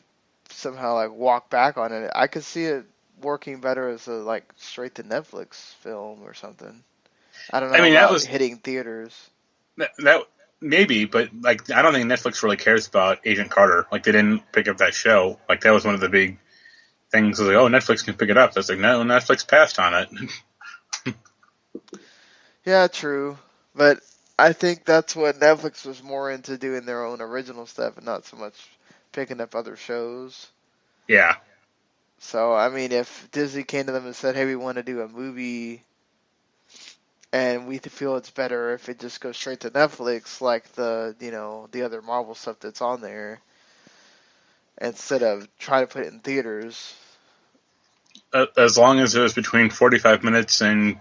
somehow like walk back on it, I could see it working better as a like straight to Netflix film or something. I don't I know mean, that about was hitting theaters. that maybe, but like I don't think Netflix really cares about Agent Carter. Like they didn't pick up that show. Like that was one of the big things. Was like, oh, Netflix can pick it up. That's like, no, Netflix passed on it. Yeah, true. But I think that's what Netflix was more into, doing their own original stuff and not so much picking up other shows. Yeah. So, I mean, if Disney came to them and said, hey, we want to do a movie and we feel it's better if it just goes straight to Netflix, like the other Marvel stuff that's on there, instead of trying to put it in theaters. As long as it was between 45 minutes and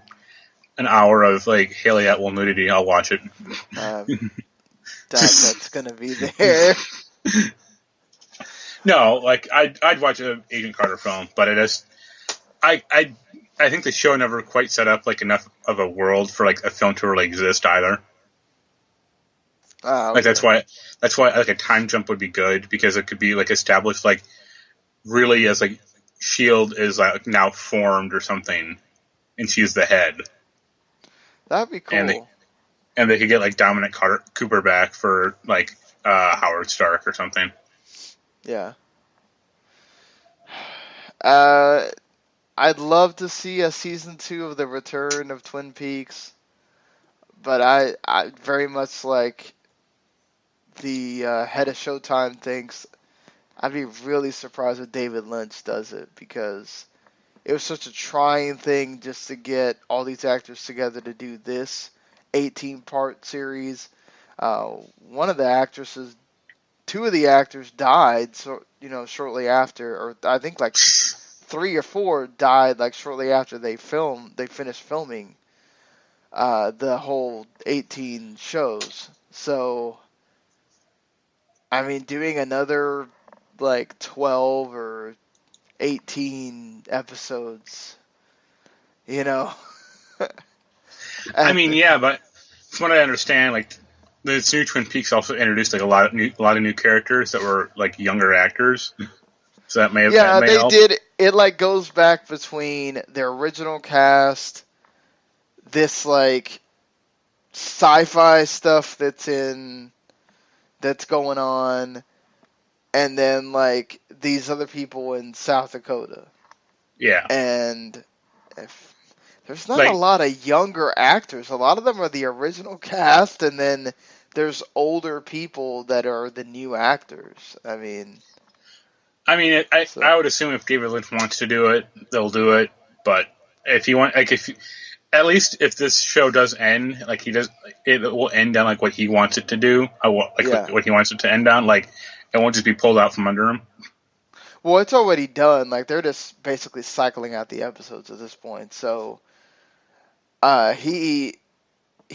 an hour of like Haley Atwell nudity, I'll watch it. That's going to be there. No, like I'd watch an Agent Carter film, but I think the show never quite set up like enough of a world for like a film to really exist either. Okay. Like that's why like a time jump would be good, because it could be like established like really as like Shield is like now formed or something, and she's the head, That'd be and cool. they could get like Dominic Cooper back for like Howard Stark or something. Yeah. I'd love to see a season 2 of the return of Twin Peaks, but I very much like the head of Showtime thinks. I'd be really surprised if David Lynch does it, because it was such a trying thing just to get all these actors together to do this 18-part series. One of the actresses, two of the actors died, so shortly after, or I think like 3 or 4 died like shortly after they finished filming the whole 18 shows. So, I mean, doing another like 12 or 18 episodes, I mean, yeah, but from what I understand, like this new Twin Peaks also introduced like a lot of new characters that were like younger actors, so that may they help. did. It like goes back between their original cast, this like sci-fi stuff that's going on, and then like these other people in South Dakota. Yeah, And if there's not a like lot of younger actors. A lot of them are the original cast, and then there's older people that are the new actors. I mean, I would assume if David Lynch wants to do it, they'll do it. But if you want, like, at least if this show does end, like it will end on like what he wants it to do. What he wants it to end on. Like, it won't just be pulled out from under him. well, it's already done. Like, they're just basically cycling out the episodes at this point. So, he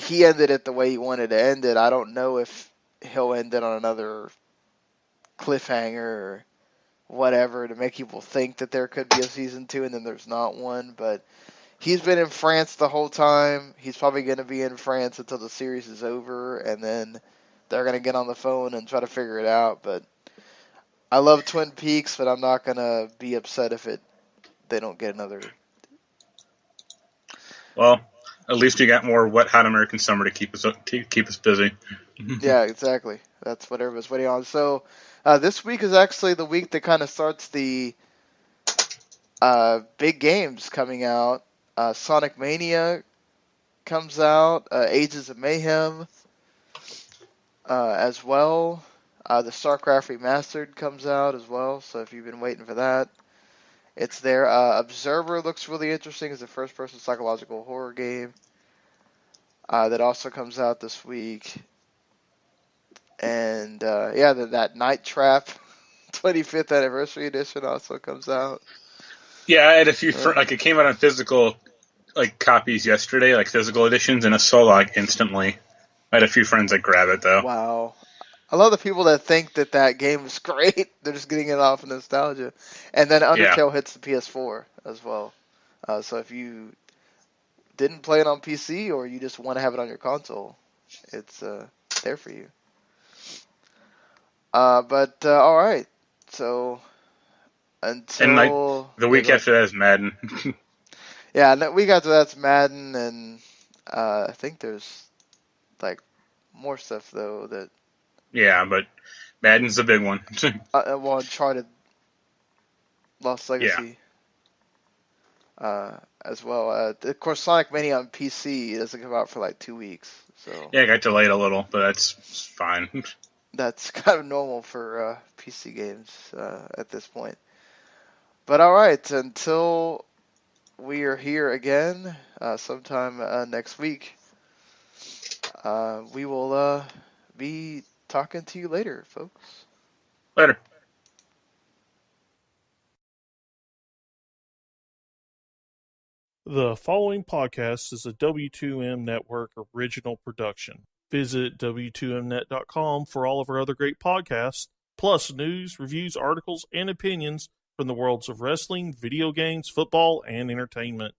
ended it the way he wanted to end it. I don't know if he'll end it on another cliffhanger or whatever to make people think that there could be a season 2 and then there's not one. But he's been in France the whole time. He's probably going to be in France until the series is over, and then they're going to get on the phone and try to figure it out. But I love Twin Peaks, but I'm not going to be upset if they don't get another. Well, at least you got more Wet Hot American Summer to keep us busy. Yeah, exactly. That's what everybody's waiting on. So this week is actually the week that kind of starts the big games coming out. Sonic Mania comes out. Ages of Mayhem. as well. The StarCraft Remastered comes out as well, so if you've been waiting for that, it's there. Observer looks really interesting. It's a first-person psychological horror game that also comes out this week. And that Night Trap 25th Anniversary Edition also comes out. Yeah, I had a few, like it came out on physical copies yesterday, like physical editions, and I saw instantly. I had a few friends that grab it, though. Wow. I love the people that think that game is great. They're just getting it off of nostalgia. And then Undertale hits the PS4 as well. So if you didn't play it on PC or you just want to have it on your console, it's there for you. But all right. So until... And the week after that is Madden. Yeah, the week after that's Madden, and I think there's more stuff though that... Yeah, but Madden's the big one. well, Uncharted Lost Legacy as well. Of course, Sonic Mania on PC doesn't come out for 2 weeks. So yeah, it got delayed a little, but that's fine. That's kind of normal for PC games at this point. But all right, until we are here again sometime next week, we will be talking to you later, folks. Later. The following podcast is a W2M Network original production. Visit W2Mnet.com for all of our other great podcasts, plus news, reviews, articles, and opinions from the worlds of wrestling, video games, football, and entertainment.